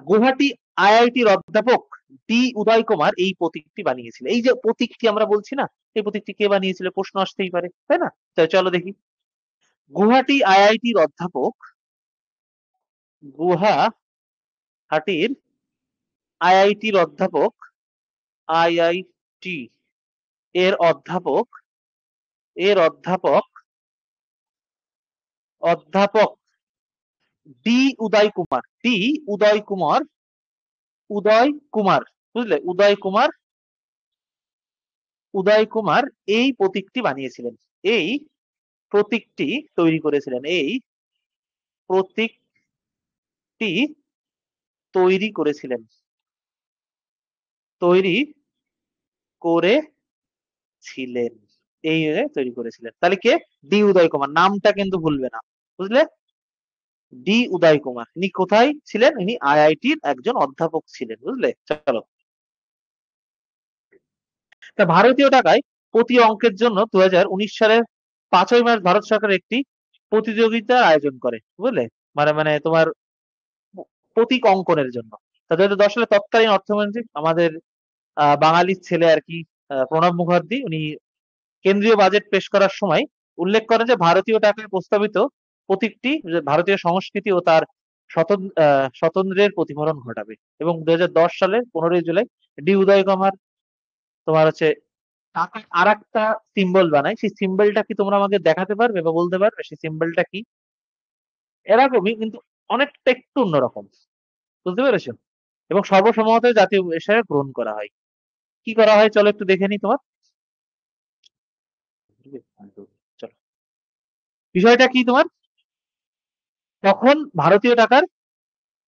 গুয়াহাটি আইআইটির অধ্যাপক ডি উদয় কুমার এই প্রতীকটি বানিয়েছিল। এই যে প্রতীকটি আমরা বলছি না, এই প্রতীকটি কে বানিয়েছিল প্রশ্ন আসতেই পারে, তাই না? চলো দেখি। গুয়াহাটি আইআইটির অধ্যাপক গুয়াহাটির আইআইটির অধ্যাপক আইআইটি এর অধ্যাপক অধ্যাপক উদয় কুমার, বুঝলে? উদয় কুমার এই প্রতীকটি বানিয়েছিলেন, এই প্রতীকটি তৈরি করেছিলেন, এই প্রতীকটি তৈরি করেছিলেন, তৈরি করেছিলেন। তাহলে কে? ডি উদয় কুমার। নামটা কিন্তু ভুলবে না, বুঝলে? ডি উদয় কুমার। ইনি কোথায় ছিলেন? ইনি আইআইটির একজন অধ্যাপক ছিলেন, বুঝলে? চলো, তা ভারতীয় টাকায় প্রতি অঙ্কের জন্য 2019 সালের 5ই মার্চ ভারত সরকার একটি প্রতিযোগিতার আয়োজন করে, বুঝলে? মানে তোমার প্রতীক অঙ্কনের জন্য। তা 2010 সালে তৎকালীন অর্থমন্ত্রী আমাদের বাঙালির ছেলে আর কি, প্রণব মুখার্জি, উনি কেন্দ্রীয় বাজেট পেশ করার সময় উল্লেখ করেন যে ভারতীয় টাকায় প্রস্তাবিত প্রতীকটি ভারতীয় সংস্কৃতি ও তার স্বতন্ত্রের প্রতিফলন ঘটাবে। এবং 2010 সালের 15ই জুলাই ডি উদয় কুমার তোমার হচ্ছে টাকার আর একটা সিম্বল বানায়। সেই সিম্বলটা কি তোমরা আমাকে দেখাতে পারবে বা বলতে পারবে সেই সিম্বলটা কি? এরকমই কিন্তু অনেকটা একটু অন্যরকম, বুঝতে পেরেছো? এবং সর্বসম্মত জাতীয় হিসেবে গ্রহণ করা হয়। কি করা হয় চলো একটু দেখে নি তোমার। চলো, বিষয়টা কি তোমার? তখন ভারতীয় টাকার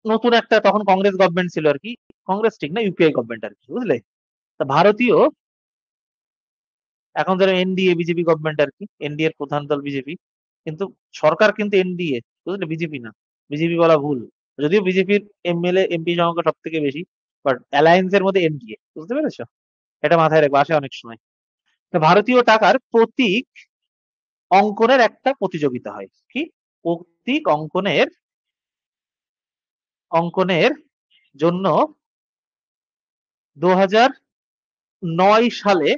নতুন একটা, তখন কংগ্রেস গভর্নমেন্ট ছিল আর কি, কংগ্রেস ঠিক না, ইউপিআই গভর্নমেন্ট আর কি, বুঝলে? তা ভারতীয়, এখন ধরো এনডিএ বিজেপি গভর্নমেন্ট আর কি, এনডিএ এর প্রধান দল বিজেপি, কিন্তু সরকার কিন্তু এনডিএ, বুঝলে? বিজেপি না, বিজেপি বলা ভুল, যদিও বিজেপির এমএলএ এমপি সংখ্যা সব থেকে বেশি, বাট অ্যালায়েন্স এর মধ্যে এনডিএ, বুঝতে পেরেছো? এটা মাথায় রাখবো, আসে অনেক সময়। তো ভারতীয় টাকার প্রতীক অঙ্কনের একটা প্রতিযোগিতা হয়, কি প্রতীক অঙ্কনের জন্য 2009 সালে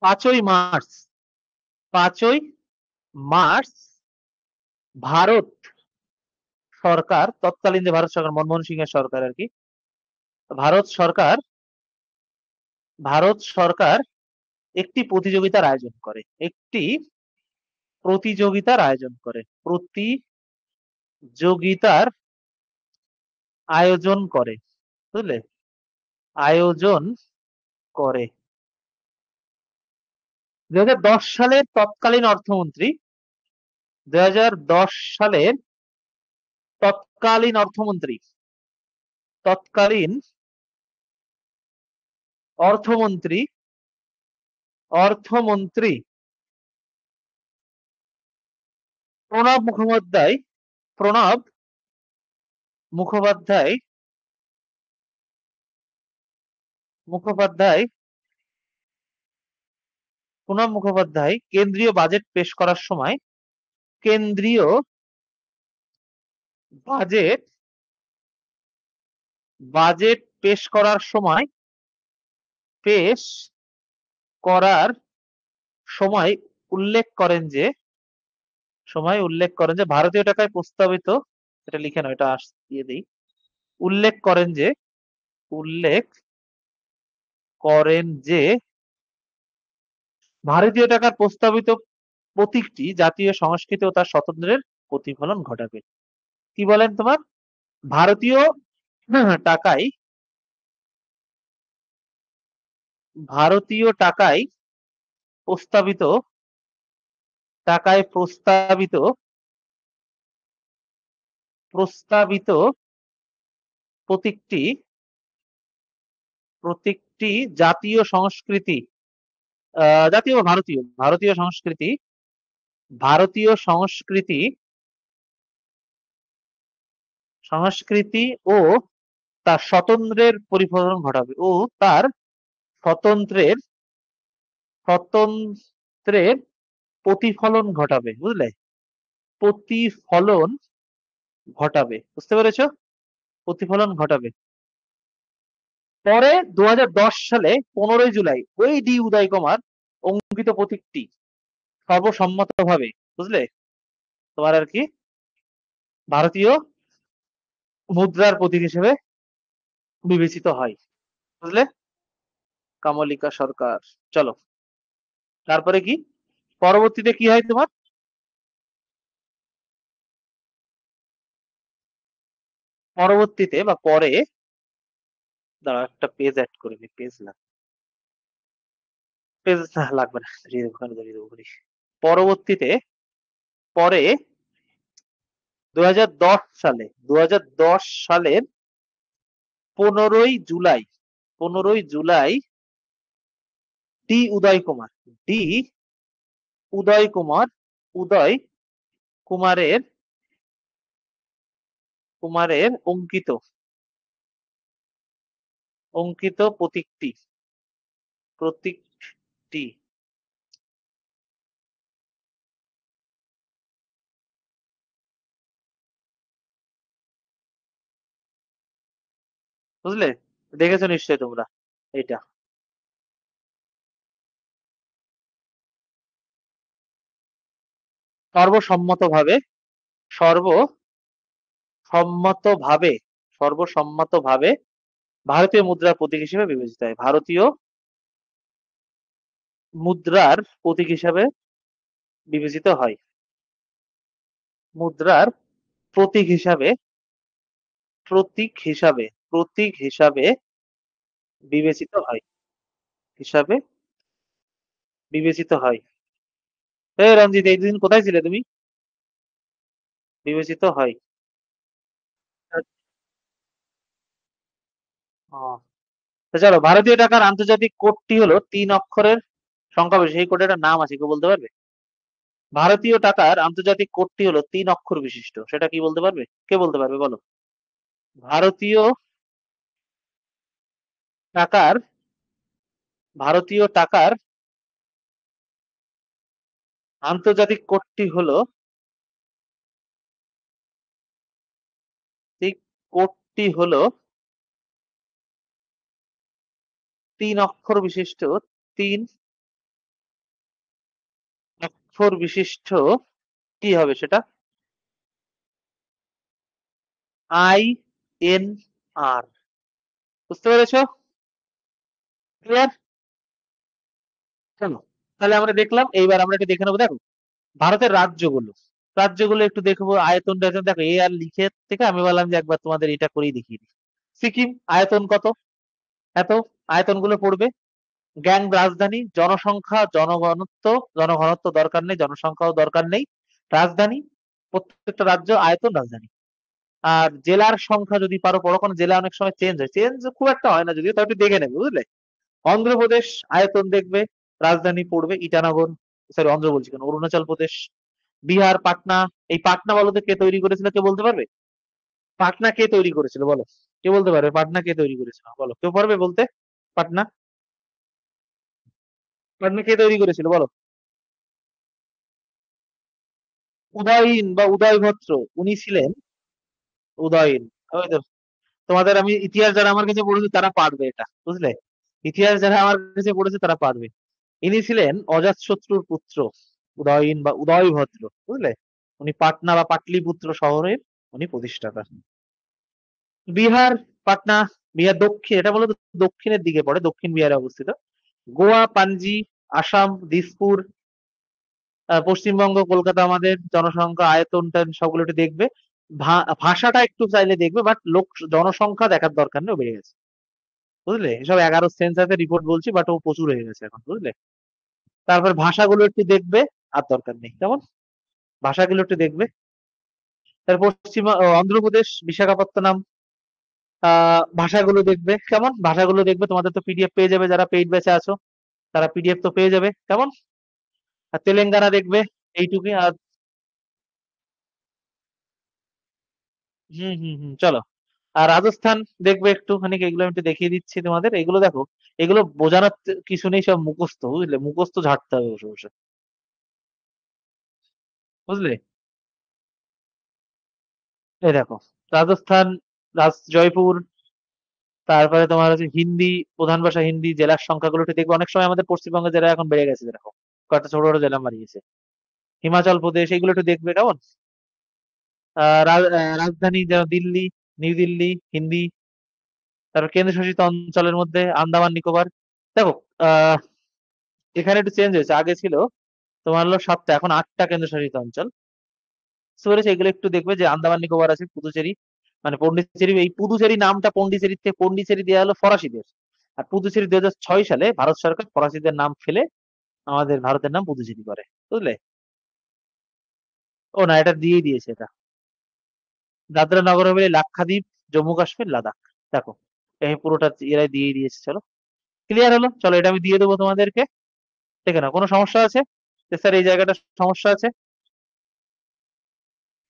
5ই মার্চ 5ই মার্চ ভারত সরকার, তৎকালীন যে ভারত সরকার, মনমোহন সিং এর সরকার আর কি, ভারত সরকার ভারত সরকার একটি প্রতিযোগিতার আয়োজন করে, প্রতিযোগিতার আয়োজন করে, বুঝলে? আয়োজন করে 2010 সালের তৎকালীন অর্থমন্ত্রী 2010 সালের তৎকালীন অর্থমন্ত্রী তৎকালীন অর্থমন্ত্রী অর্থমন্ত্রী প্রণব মুখোপাধ্যায় প্রণব মুখোপাধ্যায় মুখোপাধ্যায় প্রণব মুখোপাধ্যায় কেন্দ্রীয় বাজেট পেশ করার সময় কেন্দ্রীয় বাজেট বাজেট পেশ করার সময় পেশ করার সময় উল্লেখ করেন যে ভারতীয় টাকায় প্রস্তাবিত, এটা লিখে নাও, এটা দিয়ে দিই, উল্লেখ করেন যে ভারতীয় টাকার প্রস্তাবিত প্রতীকটি জাতীয় সংস্কৃতি ও তার স্বতন্ত্রের প্রতিফলন ঘটাবে। কি বলেন তোমার? ভারতীয় টাকায় ভারতীয় টাকায় প্রস্তাবিত টাকায় প্রস্তাবিত প্রস্তাবিত প্রতীকটি প্রতীকটি জাতীয় সংস্কৃতি জাতীয় বা ভারতীয় ভারতীয় সংস্কৃতি ভারতীয় সংস্কৃতি সংস্কৃতি ও তার স্বতন্ত্রের পরিফলন ঘটাবে ও তার স্বতন্ত্রের স্বতন্ত্রের প্রতিফলন ঘটাবে বুঝলে প্রতিফলন ঘটাবে বুঝতে পেরেছো প্রতিফলন ঘটাবে পরে 2010 সালে 15 জুলাই ওই ডি উদয় কুমার অঙ্কিত প্রতীকটি সর্বসম্মতভাবে বুঝলে তোমার আর কি ভারতীয় মুদ্রার প্রতীক হিসেবে বিবেচিত হয় বুঝলে কমলিকা সরকার চলো তারপরে কি পরবর্তীতে কি হয় তোমার পরবর্তীতে বা পরে দাঁড়াও একটা পেজ অ্যাড করে নি পেজ লাগবে পেজ লাগবে না দাঁড়িয়ে দেবো ওখানে দাঁড়িয়ে দেবো বলি। পরবর্তীতে পরে 2010 সালের 15 জুলাই 15 জুলাই ডি উদয় কুমার ডি উদয় কুমার উদয় কুমারের কুমারের অঙ্কিত অঙ্কিত প্রতীকটি বুঝলে দেখেছো নিশ্চয়ই তোমরা এটা সর্বসম্মতভাবে সর্বসম্মতভাবে সর্বসম্মতভাবে ভারতীয় মুদ্রার প্রতীক হিসেবে বিবেচিত হয় ভারতীয় মুদ্রার প্রতীক হিসাবে বিবেচিত হয় মুদ্রার প্রতীক হিসাবে প্রতীক হিসাবে বিবেচিত হয় হিসাবে বিবেচিত হয় রঞ্জিত এই দুদিন কোথায় ছিলে তুমি বিবেচিত হয় ও, তো চলো ভারতীয় টাকার আন্তর্জাতিক কোডটি হলো 3 অক্ষরের সংখ্যা বিশেষ এই কোডের নাম আছে কেউ বলতে পারবে ভারতীয় টাকার আন্তর্জাতিক কোডটি হলো 3 অক্ষর বিশিষ্ট সেটা কি বলতে পারবে কে বলতে পারবে বলো ভারতীয় টাকার ভারতীয় টাকার আন্তর্জাতিক কোডটি হলো ঠিক কোডটি হলো 3 অক্ষর বিশিষ্ট 3 অক্ষর বিশিষ্ট কি হবে সেটা INR বুঝতে পেরেছো ক্লিয়ার চলো তাহলে আমরা দেখলাম এইবার আমরা একটু দেখে নেবো দেখো ভারতের রাজ্যগুলো একটু দেখবো আয়তন টায়তন দেখো এ আর লিখে থেকে আমি বললাম যে একবার তোমাদের এটা করেই দেখিয়ে দিই সিকিম আয়তন কত এত আয়তনগুলো পড়বে গ্যাং রাজধানী জনসংখ্যা জনঘনত্ব দরকার নেই জনসংখ্যাও দরকার নেই রাজধানী প্রত্যেকটা রাজ্য আয়তন রাজধানী আর জেলার সংখ্যা যদি পারো পড়ো কারণ জেলা অনেক সময় চেঞ্জ খুব একটা হয় না যদিও তাও একটু দেখে নেবে বুঝলে অন্ধ্রপ্রদেশ আয়তন দেখবে রাজধানী পড়বে ইটানগর সরি অন্ধ্র বলছি কেন অরুণাচল প্রদেশ বিহার পাটনা এই পাটনা বলো তো কে তৈরি করেছিল কে বলতে পারবে পাটনা কে তৈরি করেছিল বলো কে বলতে পারবে পাটনা কে তৈরি করেছিল বলো কেউ পারবে বলতে পাটনা পাটনা কে তৈরি করেছিল বলো উদয়ন বা উদয়ভদ্র উনি ছিলেন উদয়ন ওই তো, তোমাদের আমি ইতিহাস যারা আমার কাছে পড়েছে তারা পারবে এটা বুঝলে ইতিহাস যারা আমার কাছে পড়েছে তারা পারবে ইনি ছিলেন অজাতশত্রুর পুত্র উদয়ন বা উদয়ভদ্র বুঝলে উনি পাটনা বা পাটলিপুত্র শহরের উনি প্রতিষ্ঠাতা বিহার পাটনা বিহার দক্ষিণ এটা বলতো দক্ষিণের দিকে পড়ে দক্ষিণ বিহারে অবস্থিত গোয়া পাঞ্জি আসাম দিসপুর পশ্চিমবঙ্গ কলকাতা আমাদের জনসংখ্যা আয়তন টায়তন সবগুলো একটু দেখবে ভাষাটা একটু চাইলে দেখবে বাট লোক জনসংখ্যা দেখার দরকার নেই ও বেড়ে গেছে বুঝলে এসব 11 সেন্সাসের রিপোর্ট বলছি বাট ও প্রচুর হয়ে গেছে এখন বুঝলে তারপর ভাষাগুলো একটু দেখবে, আর দরকার নেই কেমন, ভাষাগুলো একটু দেখবে। তারপর অন্ধ্রপ্রদেশ বিশাখাপত্তনম, ভাষাগুলো দেখবে কেমন, ভাষাগুলো দেখবে, তোমাদের তো পিডিএফ পেয়ে যাবে, যারা পেইড ব্যাচে আছো তারা পিডিএফ তো পেয়ে যাবে কেমন। আর তেলেঙ্গানা দেখবে, এইটুকুই। আর চলো। আর রাজস্থান দেখবে একটুখানি, এগুলো আমি একটু দেখিয়ে দিচ্ছি তোমাদের, এগুলো দেখো, এগুলো বোঝানোর কিছু নেই, সব মুখস্থ, বুঝলে, মুখস্থ ঝাড়তে হবে বসে বসে, বুঝলে। এই দেখো, রাজস্থান, জয়পুর, তারপরে তোমার হচ্ছে হিন্দি, প্রধান ভাষা হিন্দি, জেলার সংখ্যাগুলো একটু দেখবে, অনেক সময় আমাদের পশ্চিমবঙ্গের জেলা এখন বেড়ে গেছে, দেখো কয়েকটা ছোট ছোট জেলা মারিয়েছে। হিমাচল প্রদেশ, এগুলো একটু দেখবে কেমন। রাজধানী যেমন দিল্লি, নিউ দিল্লি, হিন্দি। তারপর কেন্দ্রশাসিত অঞ্চলের মধ্যে আন্দামান নিকোবর, দেখো আহ এখানে একটু চেঞ্জ হয়েছে, আগে ছিল তোমার হলো 7টা, এখন 8টা কেন্দ্রশাসিত অঞ্চল। বুঝতে পেরেছো, এগুলো একটু দেখবে, যে আন্দামান নিকোবর আছে, পুদুচেরি, মানে পন্ডিচেরি, এই পুদুচেরি নামটা পন্ডিচেরি থেকে পন্ডিচেরি দেওয়া হলো ফরাসিদের। আর পুদুচেরি 2006 সালে ভারত সরকার ফরাসিদের নাম ফেলে আমাদের ভারতের নাম পুদুচেরি করে, বুঝলে। ও না, এটা দিয়েই দিয়েছে এটা। দাদরা নগর হাভেলি, লাক্ষাদ্বীপ, জম্মু কাশ্মীর, লাদাখ, দেখো এই পুরোটা এরাই দিয়েই দিয়েছে। চলো, ক্লিয়ার হলো, চলো এটা আমি দিয়ে দেবো তোমাদেরকে, দেখে নাও। কোনো সমস্যা আছে? যে স্যার এই জায়গাটা সমস্যা আছে,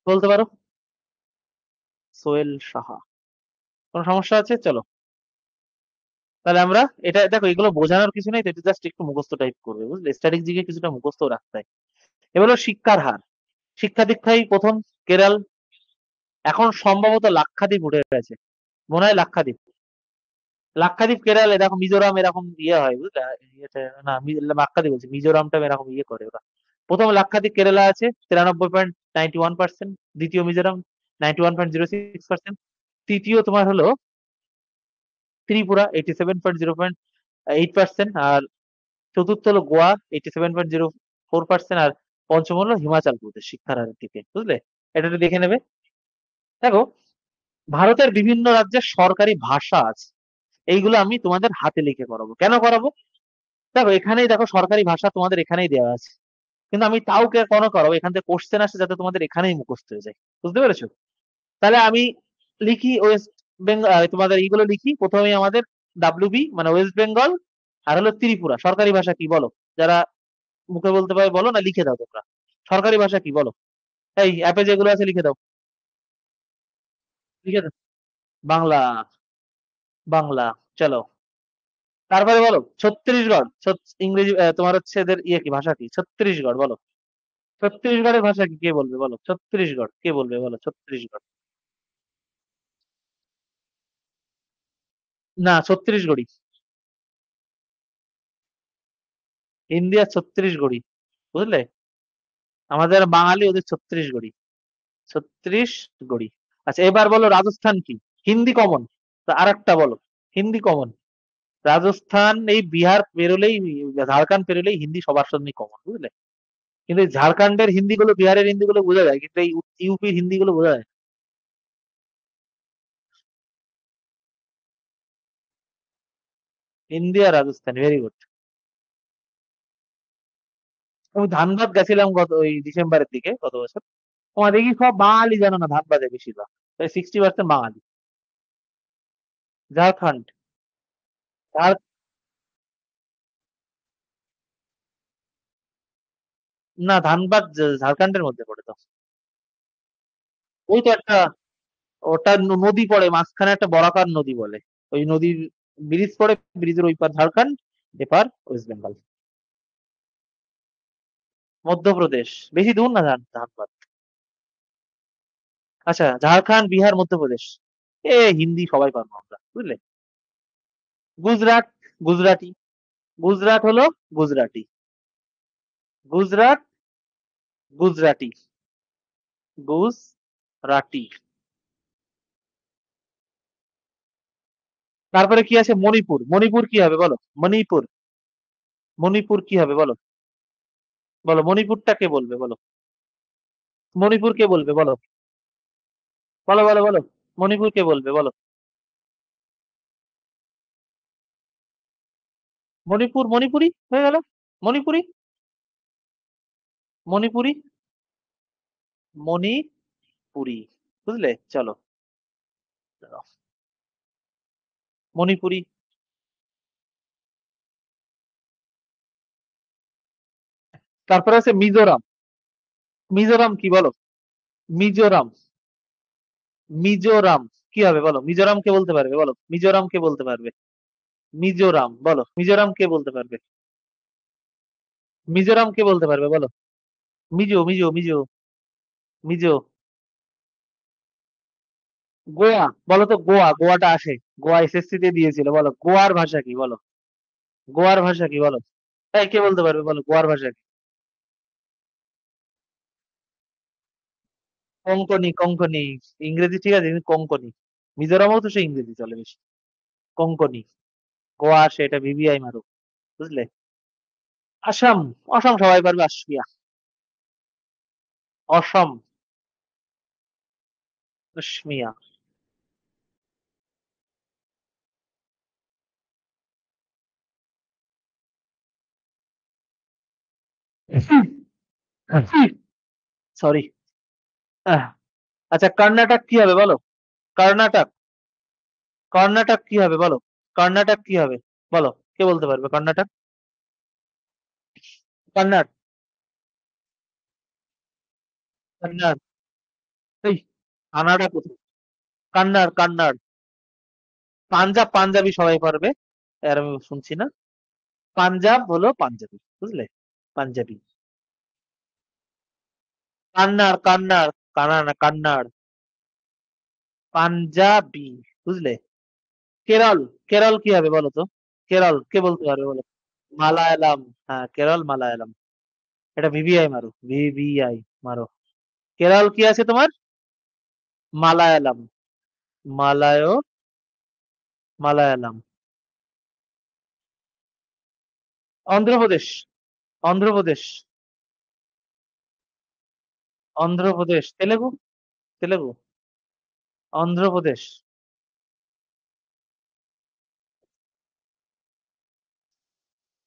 বলতে পারো। সোহেল সাহা, কোনো সমস্যা আছে? চলো, তাহলে আমরা, এটা দেখো, এগুলো বোঝানোর কিছু নেই তো, এটা জাস্ট একটু মুখস্থ টাইপ করবে, বুঝলে, স্ট্র্যাটেজিকে কিছুটা মুখস্থ রাখতে হয়। এবার হলো শিক্ষার হার, শিক্ষা দীক্ষায় প্রথম কেরল, এখন সম্ভবত লাক্ষাদ্বীপ উঠে গেছে, মনে হয় লাক্ষাদ্বীপ, লাক্ষাদ্বীপ কেরল এরকম, মিজোরাম এরকম ইয়ে হয়, বুঝলে। ইয়েতে না, লাক্ষাদ্বীপ বলছি, মিজোরামটা এরকম ইয়ে করে ওরা। প্রথম লাক্ষাদ্বীপ কেরালা আছে 93.91%, দ্বিতীয় মিজোরাম 91.06%, তৃতীয় তোমার হলো ত্রিপুরা 87.0.8%, আর চতুর্থ হলো গোয়া 87.04%, আর পঞ্চম হলো হিমাচল প্রদেশ শিক্ষার হারের দিকে, বুঝলে। এটা একটু দেখে নেবে। দেখো, ভারতের বিভিন্ন রাজ্যের সরকারি ভাষা আছে, এইগুলো আমি তোমাদের হাতে লিখে করাবো। কেন করাবো? দেখো এখানেই দেখো, সরকারি ভাষা তোমাদের এখানেই দেওয়া আছে, কিন্তু আমি তাও কেন করাবো, এখান থেকে কোশ্চেন আসে যাতে তোমাদের এখানেই মুখস্থ হয়ে যায়, বুঝতে পেরেছো। তাহলে আমি লিখি ওয়েস্ট বেঙ্গল, তোমাদের এইগুলো লিখি প্রথমে, আমাদের ডাব্লিউবি মানে ওয়েস্ট বেঙ্গল, আর হলো ত্রিপুরা সরকারি ভাষা কি বলো, যারা মুখে বলতে পারে বলো, না লিখে দাও তোমরা, সরকারি ভাষা কি বলো, এই অ্যাপে যেগুলো আছে লিখে দাও, লিখে দাও। বাংলা, বাংলা, চলো। তারপরে বলো ছত্তিশগড়, ইংরেজি, তোমার হচ্ছে এদের ইয়ে কি, ভাষা কি, ছত্তিশগড় বলো। ছত্তিশগড়ের ভাষা কি, কে বলবে বলো, ছত্তিশগড় কে বলবে বলো, ছত্তিশগড়। না, ছত্তিশগড়ি, হিন্দি আর ছত্তিশগড়ি, বুঝলে। আমাদের বাঙালি, ওদের ছত্তিশগড়ি, ছত্রিশগড়ি। আচ্ছা, এবার বলো রাজস্থান কি, হিন্দি কমন, আর একটা বলো, হিন্দি কমন, রাজস্থান, এই বিহার পেরোলেই, ঝাড়খণ্ড পেরোলেই হিন্দি সবার সঙ্গে কমন, বুঝলে। কিন্তু এই ঝাড়খণ্ডের হিন্দি গুলো, বিহারের হিন্দি গুলো বোঝা যায়, কিন্তু এই ইউপির হিন্দি গুলো বোঝা যায় না। হিন্দি আর রাজস্থান, ভেরি গুড। আমি ধানবাদ গেছিলাম গত ওই ডিসেম্বরের দিকে গত বছর, তোমার দেখি সব বাঙালি, জানো না, ধানবাদে বেশিরভাগ, 60% বাঙালি। ঝাড়খণ্ড, ঝাড় না, ধানবাদ ঝাড়খণ্ডের মধ্যে পড়ে তো। ওই তো একটা, ওটা নদী পড়ে মাঝখানে, একটা বড়াকার নদী বলে, ওই নদীর ব্রিজ পড়ে, ব্রিজের ওই পার ঝাড়খণ্ড, এপার ওয়েস্ট বেঙ্গল। মধ্যপ্রদেশ, বেশি দূর না ধানবাদ। আচ্ছা, ঝাড়খণ্ড, বিহার, মধ্যপ্রদেশ, হিন্দি সবাই পারবো আমরা, বুঝলে। গুজরাট, গুজরাটি, গুজরাট হলো গুজরাটি, গুজরাট, গুজরাটি, গুজরাটি। তারপরে কি আছে, মণিপুর, মণিপুর কি হবে বলো, মণিপুর, মণিপুর কি হবে বলো, বলো মণিপুরটা কে বলবে বলো, মণিপুর কে বলবে বলো, বলো বলো বলো, মণিপুর কে বলবে বলো, মণিপুর, মণিপুরি হয়ে গেল, মণিপুরি। মণিপুরি। মণিপুরি, বুঝলে? চলো, মণিপুরি। তারপরে আছে মিজোরাম। মিজোরাম কি বলো? মিজোরাম। মিজোরাম কি হবে বলো? মিজোরাম কে বলতে পারবে বলো? মিজোরাম কে বলতে পারবে? মিজোরাম বলো, মিজোরাম কে বলতে পারবে? মিজোরাম কে বলতে পারবে বলো? মিজো, মিজো, মিজো, মিজো। গোয়া বলো তো, গোয়া, গোয়াটা আসে। গোয়া এসএসসি তে দিয়েছিল, বলো গোয়ার ভাষা কি বলো? গোয়ার ভাষা কি বলো? তাই কে বলতে পারবে বলো গোয়ার ভাষা কি? কোঙ্কনি, কোঙ্কনি। ইংরেজি ঠিক আছে, কিন্তু কোঙ্কনি। মিজোরামও তো সে ইংরেজি চলে বেশি। কোঙ্কনি। গোয়া আসে, এটা ভিভিআই মারো, বুঝলে? আসাম। অসম সবাই পারবে, আসমিয়া। অসম। আসমিয়া। সরি। আচ্ছা, কর্ণাটক কি হবে বলো? কর্ণাটক। কর্ণাটক কি হবে বলো? কর্ণাটক কি হবে বলো? কে বলতে পারবে কর্ণাটক? কন্নড়। কন্নড়। এই, কানাডা কোথায়? কন্নড়, কন্নড়। পাঞ্জাব, পাঞ্জাবি সবাই পারবে। আর আমি শুনছি না। পাঞ্জাব হলো পাঞ্জাবি, বুঝলে? পাঞ্জাবি। কন্নড়, কন্নড়। কানাডা না, কন্নড়। পাঞ্জাবি, বুঝলে? কেরল। কেরল কি হবে বলো তো? কেরল কে বলতে পারবে বলো? মালায়ালাম। হ্যাঁ, কেরল মালায়ালাম। এটা ভিভিআই মারো, ভিভিআই মারো। কেরল কি আছে তোমার? মালায়ালাম। মালায়, মালায়ালাম। অন্ধ্রপ্রদেশ। অন্ধ্রপ্রদেশ। অন্ধ্রপ্রদেশ। তেলেগু। তেলেগু। অন্ধ্রপ্রদেশ।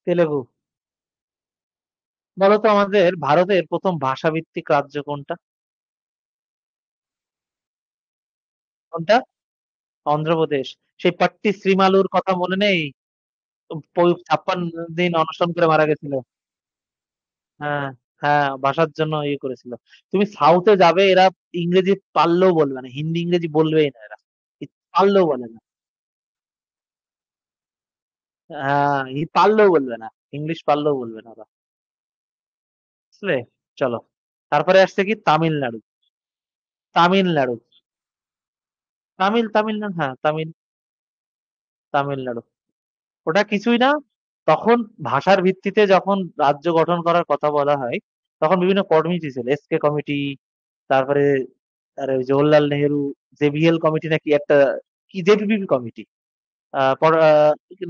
তেলেগু। বলতো আমাদের ভারতের প্রথম ভাষাভিত্তিক রাজ্য কোনটা? কোনটা? অন্ধ্রপ্রদেশ। সেই পাট্টি শ্রীমালুর কথা মনে নেই? 56 দিন অনশন করে মারা গেছিল। হ্যাঁ। হ্যাঁ, ভাষার জন্য ইয়ে করেছিল। তুমি সাউথে যাবে, এরা ইংরেজি পারলেও বলবে না, হিন্দি ইংরেজি বলবেই না এরা। পারলেও বলে না। হ্যাঁ, পারলেও বলবে না। ইংলিশ পারলেও বলবে না ওরা, বুঝলে? চলো, তারপরে আসছে কি তামিলনাড়ু। তামিলনাড়ু। তামিলনাড়ু, হ্যাঁ, তামিলনাড়ু। ওটা কিছুই না। তখন ভাষার ভিত্তিতে যখন রাজ্য গঠন করার কথা বলা হয়, তখন বিভিন্ন কমিটি ছিল, এসকে কমিটি, তারপরে আরে ওই জওহরলাল নেহেরু, জেভিএল কমিটি নাকি একটা, কি জেভিপি কমিটি,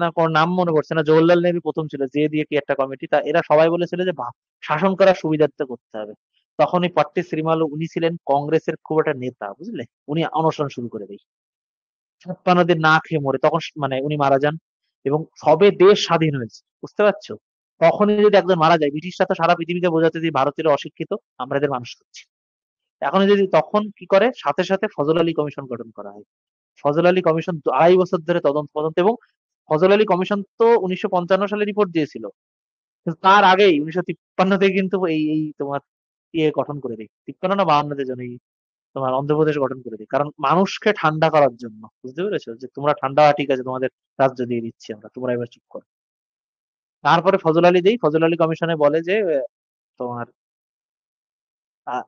না কোন নাম মনে পড়ছে না। জওহরলাল নেহেরু প্রথম ছিল, যে দিয়ে কি একটা কমিটি, তা এরা সবাই বলেছিল যে শাসন করার সুবিধার্থে করতে হবে। তখন এই পট্টি শ্রীমালু, উনি ছিলেন কংগ্রেসের খুব একটা নেতা, বুঝলে? উনি অনশন শুরু করে দেয়। 56 দিন না খেয়ে মরে, তখন মানে উনি মারা যান। এবং সবে দেশ স্বাধীন হয়েছে, বুঝতে পারছো? তখনই যদি একজন মারা যায়, ব্রিটিশরা তো সারা পৃথিবীতে বোঝাতে যে ভারতীয়রা অশিক্ষিত, আমরা এদের মানুষ করছি। এখন যদি তখন কি করে, সাথে সাথে ফজল আলী কমিশন গঠন করা হয়। ফজল আলী কমিশন 2.5 বছর ধরে তদন্ত তদন্ত, এবং ফজল আলী কমিশন তো 1955 সালে রিপোর্ট দিয়েছিল। কিন্তু তার আগেই 1953 থেকে কিন্তু এই এই তোমার ইয়ে গঠন করে দেয়, 53 না 52 জন, এই তোমার অন্ধ্রপ্রদেশ গঠন করে দিই, কারণ মানুষকে ঠান্ডা করার জন্য। বুঝতে পেরেছো যে তোমরা ঠান্ডা হওয়া ঠিক আছে, তোমাদের রাজ্য দিয়ে দিচ্ছি আমরা, তোমরা এবার চুপ করো। তারপরে ফজল আলী দেই, ফজল আলী কমিশনে বলে যে তোমার আহ,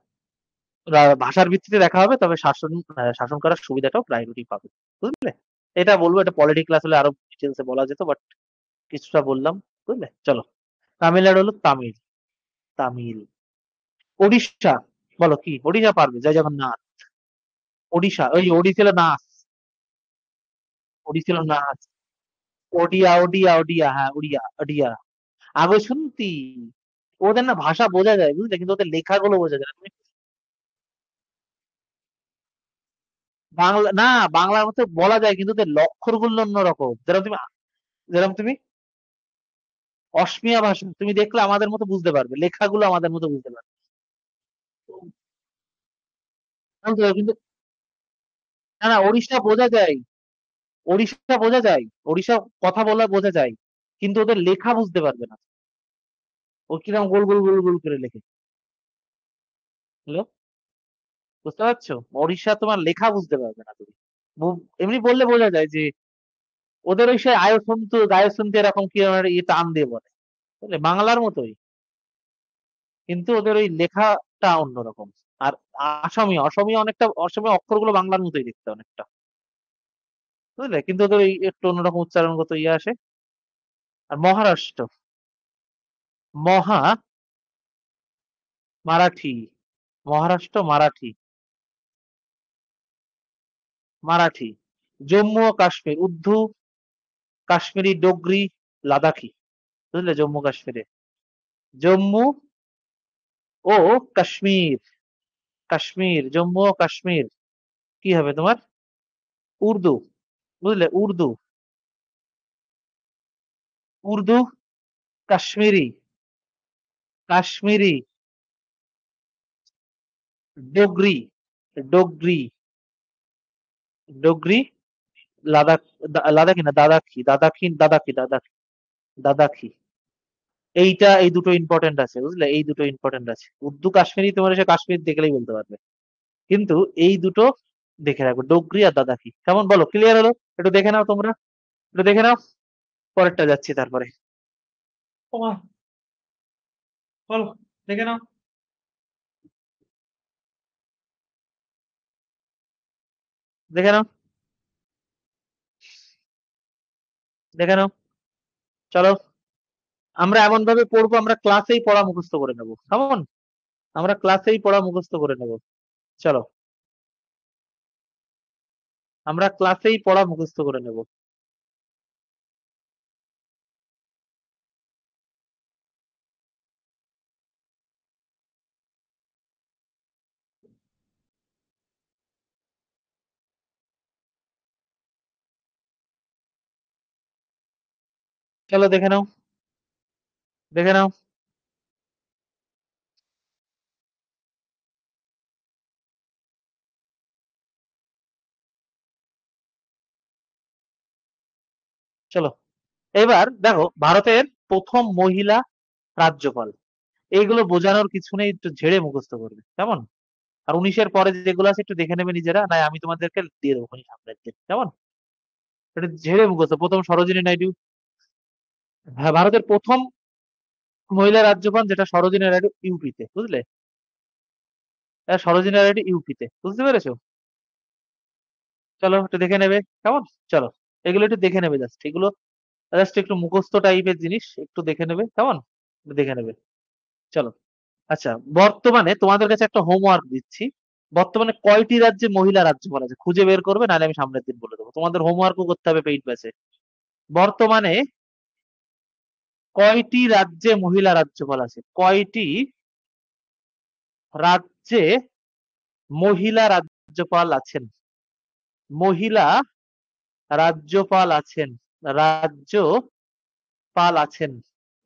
ভাষার ভিত্তিতে দেখা হবে, তবে শাসন করার সুবিধাটাও প্রায়োরিটি পাবে, বুঝলে? এটা বলবো, এটা পলিটিক্যাল ক্লাস হলে আরো ডিটেলসে বলা যেত, বাট কিছুটা বললাম, বুঝলে? চলো, তামিলনাড়ু হলো তামিল। তামিল। ওড়িশা। বলো কি? ওড়িশা পারবে, জয় জগন্নাথ। ওড়িশা, ওই ওড়ি ছিল নাচ। ওড়ি ছিল নাচ। ওডিয়া, ওডিয়া, ওডিয়া, হ্যাঁ, ওড়িয়া, ওডিয়া। আগে শুনতি, ওদের না ভাষা বোঝা যায়, বুঝলে, কিন্তু ওদের লেখাগুলো বোঝা যায় না। তুমি বাংলা না, বাংলার মধ্যে বলা যায়, কিন্তু ওদের লক্ষর গুলো অন্যরকম। যেরকম তুমি অসমিয়া ভাষা তুমি দেখলে আমাদের মতো বুঝতে পারবে, লেখাগুলো আমাদের মতো বুঝতে পারবে। বুঝতে পারবে, কিন্তু না না, ওড়িশা বোঝা যায়, ওড়িশা বোঝা যায়, ওড়িশা কথা বলা বোঝা যায়, কিন্তু ওদের লেখা বুঝতে পারবে না। ও কিরকম গোল গোল গোল গোল করে লেখে। হ্যালো, বুঝতে পারছো? ওড়িশা তোমার লেখা বুঝতে পারবে না তুমি। এমনি বললে বোঝা যায় যে ওদের ওই সে আয়সন্তু গায়সন্তু এরকম কি ইয়ে টান দিয়ে বলে, বুঝলে, বাংলার মতোই, কিন্তু ওদের ওই লেখাটা অন্যরকম। আর আসামিয়া, অসমীয়া অনেকটা, অসমীয়া অক্ষরগুলো বাংলার মতোই দেখতে অনেকটা, বুঝলে, কিন্তু ওদের ওই একটু অন্যরকম উচ্চারণগত ইয়ে আসে। আর মহারাষ্ট্র, মহা মারাঠি, মহারাষ্ট্র মারাঠি, মারাঠি। জম্মু ও কাশ্মীর উর্দু, কাশ্মীরি ডোগরি, লাদাখি, বুঝলে, জম্মু কাশ্মীরে, জম্মু ও কাশ্মীর, কাশ্মীর, জম্মু ও কাশ্মীর, কি হবে তোমার? উর্দু, বুঝলে, উর্দু, উর্দু, কাশ্মীরি, কাশ্মীরি, ডোগরি, ডোগরি, ডোগরি, লাদাখ, লাদাখি না, দাদাখি, দাদাখি, দাদাখি, দাদাখি, দাদাখি। এইটা, এই দুটো ইম্পর্টেন্ট আছে, বুঝলে, এই দুটো ইম্পর্টেন্ট আছে। উর্দু কাশ্মীরি তোমার এসে কাশ্মীর দেখলেই বলতে পারবে, কিন্তু এই দুটো দেখে রাখবে, ডোগরি আর দাদাখি। কেমন, বলো, ক্লিয়ার হলো? একটু দেখে নাও তোমরা, একটু দেখে নাও, পরেরটা যাচ্ছি তারপরে। ওমা, বলো, দেখে নাও, দেখে নাও, দেখে নাও, চলো। আমরা এমন ভাবে পড়বো, আমরা ক্লাসেই পড়া মুখস্থ করে নেবো, কেমন? আমরা ক্লাসেই পড়া মুখস্থ করে নেবো, চলো, আমরা ক্লাসেই পড়া মুখস্থ করে নেবো। চলো দেখে নাও, দেখে নাও, চলো। এবার দেখো, ভারতের প্রথম মহিলা রাজ্যপাল, এইগুলো বোঝানোর কিছু নেই, একটু ঝেড়ে মুখস্থ করবে, কেমন? আর 19-এর পরে যেগুলো আছে একটু দেখে নেবে নিজেরা, নাই আমি তোমাদেরকে দিয়ে দেবো সামনের দিন, কেমন? একটু ঝেড়ে মুখস্থ। প্রথম সরোজিনী নাইডু, হ্যাঁ, ভারতের প্রথম মহিলা রাজ্যপাল যেটা সরোজিনী নাইডু, ইউপিতে, বুঝলে, সরোজিনী নাইডু ইউপিতে, বুঝতে পেরেছো? চলো একটু দেখে নেবে, কেমন? চলো, এগুলো একটু দেখে নেবে, জাস্ট এগুলো, জাস্ট একটু মুখস্থ টাইপের জিনিস, একটু দেখে নেবে, কেমন? একটু দেখে নেবে, চলো। আচ্ছা, বর্তমানে তোমাদের কাছে একটা হোমওয়ার্ক দিচ্ছি, বর্তমানে কয়টি রাজ্যে মহিলা রাজ্যপাল আছে খুঁজে বের করবে, নাহলে আমি সামনের দিন বলে দেবো, তোমাদের হোমওয়ার্কও করতে হবে পেইড ব্যাচে। বর্তমানে কয়টি রাজ্যে মহিলা রাজ্যপাল আছে, কয়টি রাজ্যে মহিলা রাজ্যপাল আছেন, মহিলা রাজ্যপাল আছেন, রাজ্যপাল আছেন,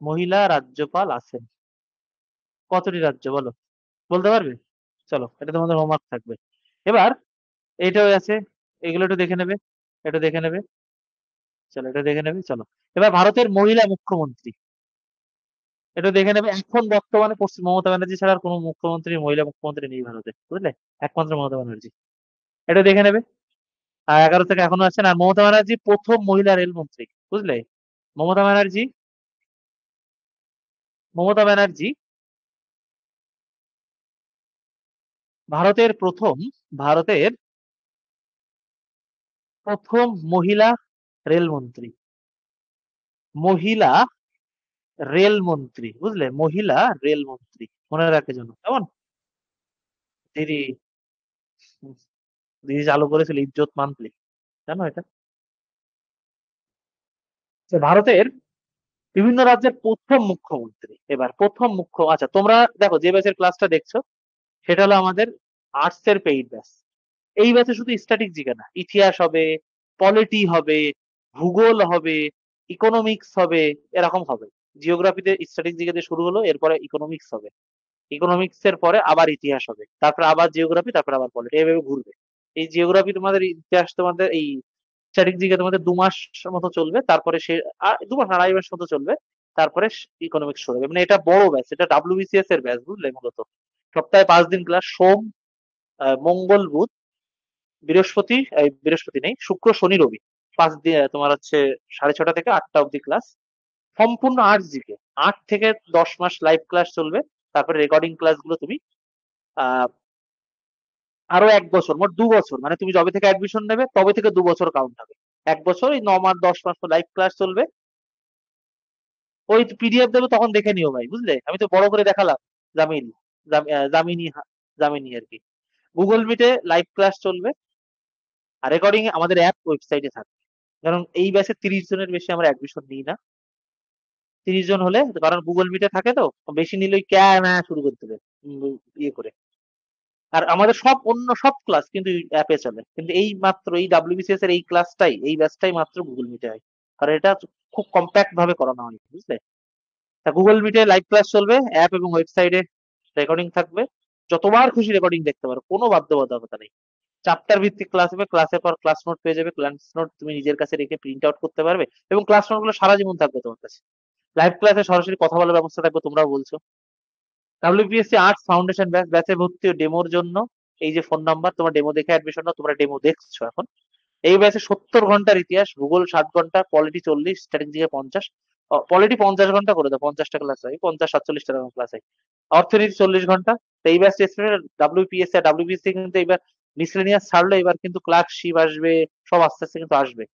মহিলা রাজ্যপাল আছেন, কতটি রাজ্য বলো, বলতে পারবে? চলো, এটা তোমাদের হোমওয়ার্ক থাকবে। এবার এইটাও আছে, এগুলো একটু দেখে নেবে, একটু দেখে নেবে, চলো, এটা দেখে নেবে, চলো। এবার ভারতের মহিলা মুখ্যমন্ত্রী, এটা দেখে নেবে। এখন বর্তমানে পশ্চিম মমতা ব্যানার্জি ছাড়া আর কোনো মুখ্যমন্ত্রী, মহিলা মুখ্যমন্ত্রী নেই ভারতে, বুঝলে, একমাত্র মমতা ব্যানার্জি, এটা দেখে নেবে। আর 11 থেকে এখনো আছেন। আর মমতা ব্যানার্জি প্রথম মহিলা রেলমন্ত্রী, বুঝলে, মমতা ব্যানার্জি, মমতা ব্যানার্জি ভারতের প্রথম, ভারতের প্রথম মহিলা রেলমন্ত্রী, মহিলা রেলমন্ত্রী, বুঝলে, মহিলা রেলমন্ত্রী, মনে রাখে যেন, কেমন? দিদি, দিদি চালু করেছিল ইজ্জত মান্থলি, জানো এটা? তো ভারতের বিভিন্ন রাজ্যের প্রথম মুখ্যমন্ত্রী, এবার প্রথম মুখ্য, আচ্ছা তোমরা দেখো যে ব্যাচের ক্লাসটা দেখছো সেটা হলো আমাদের আর্টস এর পেইড ব্যাচ। এই ব্যাচে শুধু স্ট্যাটিক জিকে না, ইতিহাস হবে, পলিটি হবে, ভূগোল হবে, ইকোনমিক্স হবে, এরকম হবে। জিওগ্রাফিতে স্ট্যাটিক জিকে দিয়ে শুরু হলো, এরপরে ইকোনমিক্স হবে, ইকোনমিক্স এর পরে আবার ইতিহাস হবে, তারপর আবার জিওগ্রাফি, তারপর আবার পলিটি, এভাবে ঘুরবে। এই জিওগ্রাফি তোমাদের, ইতিহাস তোমাদের, এই স্ট্যাটিক জিকে তোমাদের 2 মাস মতো চলবে, তারপরে সে 2 মাস 2.5 মাস মতো চলবে, তারপরে ইকোনমিক্স শুরু হবে। মানে এটা বড় ব্যাচ, এটা ডাব্লিউবিসিএস এর ব্যাচ, বুঝলে? মূলত সপ্তাহে 5 দিন ক্লাস, সোম, মঙ্গল, বুধ, বৃহস্পতি, এই বৃহস্পতি নেই, শুক্র, শনি, রবি, 5 দিন। তোমার হচ্ছে 6:30 থেকে 8টা অব্দি ক্লাস, সম্পূর্ণ আর্টস জিকে। 8 থেকে 10 মাস লাইভ ক্লাস চলবে, তারপরে রেকর্ডিং ক্লাসগুলো তুমি আহ আরো 1 বছর, মোট 2 বছর, মানে তুমি যবে থেকে অ্যাডমিশন নেবে তবে থেকে 2 বছর কাউন্ট হবে। 1 বছর, এই 9 মাস 10 মাস লাইভ ক্লাস চলবে। ওই পিডিএফ দেবে, তখন দেখে নিও ভাই, বুঝলে? আমি তো বড় করে দেখালাম। জামিল, জামিনী, জামিনী আর কি। গুগল মিটে লাইভ ক্লাস চলবে, আর রেকর্ডিং আমাদের অ্যাপ ওয়েবসাইটে থাকবে। কারণ এই ব্যাচে 30 জনের বেশি আমরা অ্যাডমিশন নিই না। 30 জন হলে, কারণ গুগল মিটে থাকে তো, বেশি নিলে ওই ক্যা শুরু করতে হবে, ইয়ে করে। আর আমাদের সব অন্য সব ক্লাস কিন্তু অ্যাপে চলে, কিন্তু এই মাত্র এই ডাব্লিউবিসিএস এর এই ক্লাসটাই, এই ব্যাচটাই মাত্র গুগল মিটে হয়। কারণ এটা খুব কম্প্যাক্ট ভাবে করানো হয়, বুঝলে? তা গুগল মিটে লাইভ ক্লাস চলবে, অ্যাপ এবং ওয়েবসাইটে রেকর্ডিং থাকবে। যতবার খুশি রেকর্ডিং দেখতে পারো, কোনো বাধ্যবাধকতা নেই। চ্যাপ্টার ভিত্তিক ক্লাস হবে, ক্লাসের পর ক্লাস নোট পেয়ে যাবে, ক্লাস নোট তুমি নিজের কাছে রেখে প্রিন্ট আউট করতে পারবে, এবং ক্লাস নোট গুলো সারা জীবন থাকবে তোমার কাছে। লাইভ ক্লাসে সরাসরি কথা বলার ব্যবস্থা থাকবে, তোমরাও বলছো। ডাব্লিউপিএসসি আর্টস ফাউন্ডেশন ব্যাচ, ব্যাচে ভর্তি ও ডেমোর জন্য এই যে ফোন নাম্বার, তোমার ডেমো দেখে অ্যাডমিশন নাও, তোমরা ডেমো দেখছো এখন। এই ব্যাচে 70 ঘন্টার ইতিহাস, ভূগোল 7 ঘন্টা, পলিটি 40, স্ট্র্যাটেজি 50, পলিটি 50 ঘন্টা করে দাও, 50টা ক্লাস হয়, 50 47টা ক্লাস হয়, অর্থনীতি 40 ঘন্টা। তো এই ব্যাচ ডাব্লিউপিএসসি আর ডাব্লিউপিএসসি কিন্তু এবার মিসলেনিয়াস ছাড়লো, এবার কিন্তু ক্লার্কশিপ আসবে, সব আস্তে আস্তে কিন্তু আসবে।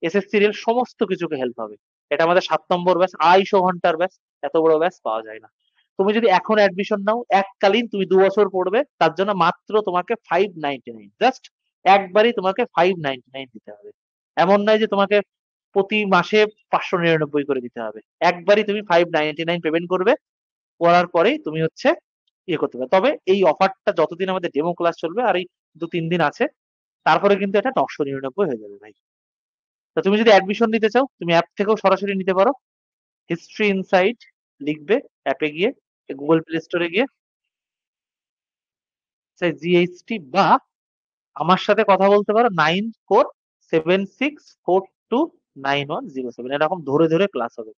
এসএসসি রিল সমস্ত কিছুকে হেল্প হবে। এটা আমাদের 7 নম্বর ব্যাচ, 250 ঘন্টার ব্যাচ, এত বড় ব্যাচ পাওয়া যায় না। তুমি যদি এখন অ্যাডমিশন নাও, এককালীন তুমি 2 বছর পড়বে, তার জন্য মাত্র তোমাকে 599, জাস্ট একবারই তোমাকে 599 দিতে হবে। এমন নয় যে তোমাকে প্রতি মাসে 599 করে দিতে হবে। একবারই তুমি 599 পেমেন্ট করবে, করার পরেই তুমি হচ্ছে ইয়ে করতে পারবে। তবে এই অফারটা যতদিন আমাদের ডেমো ক্লাস চলবে, আর এই 2-3 দিন আছে, তারপরে কিন্তু এটা 999 হয়ে যাবে ভাই। তো তুমি যদি অ্যাডমিশন নিতে চাও, তুমি অ্যাপ থেকেও সরাসরি নিতে পারো। হিস্ট্রি ইনসাইট লিখবে অ্যাপে গিয়ে, গুগল প্লে স্টোরে গিয়ে জিএইচটি, বা আমার সাথে কথা বলতে পারো 9476429107, এরকম ধরে ধরে ক্লাস হবে।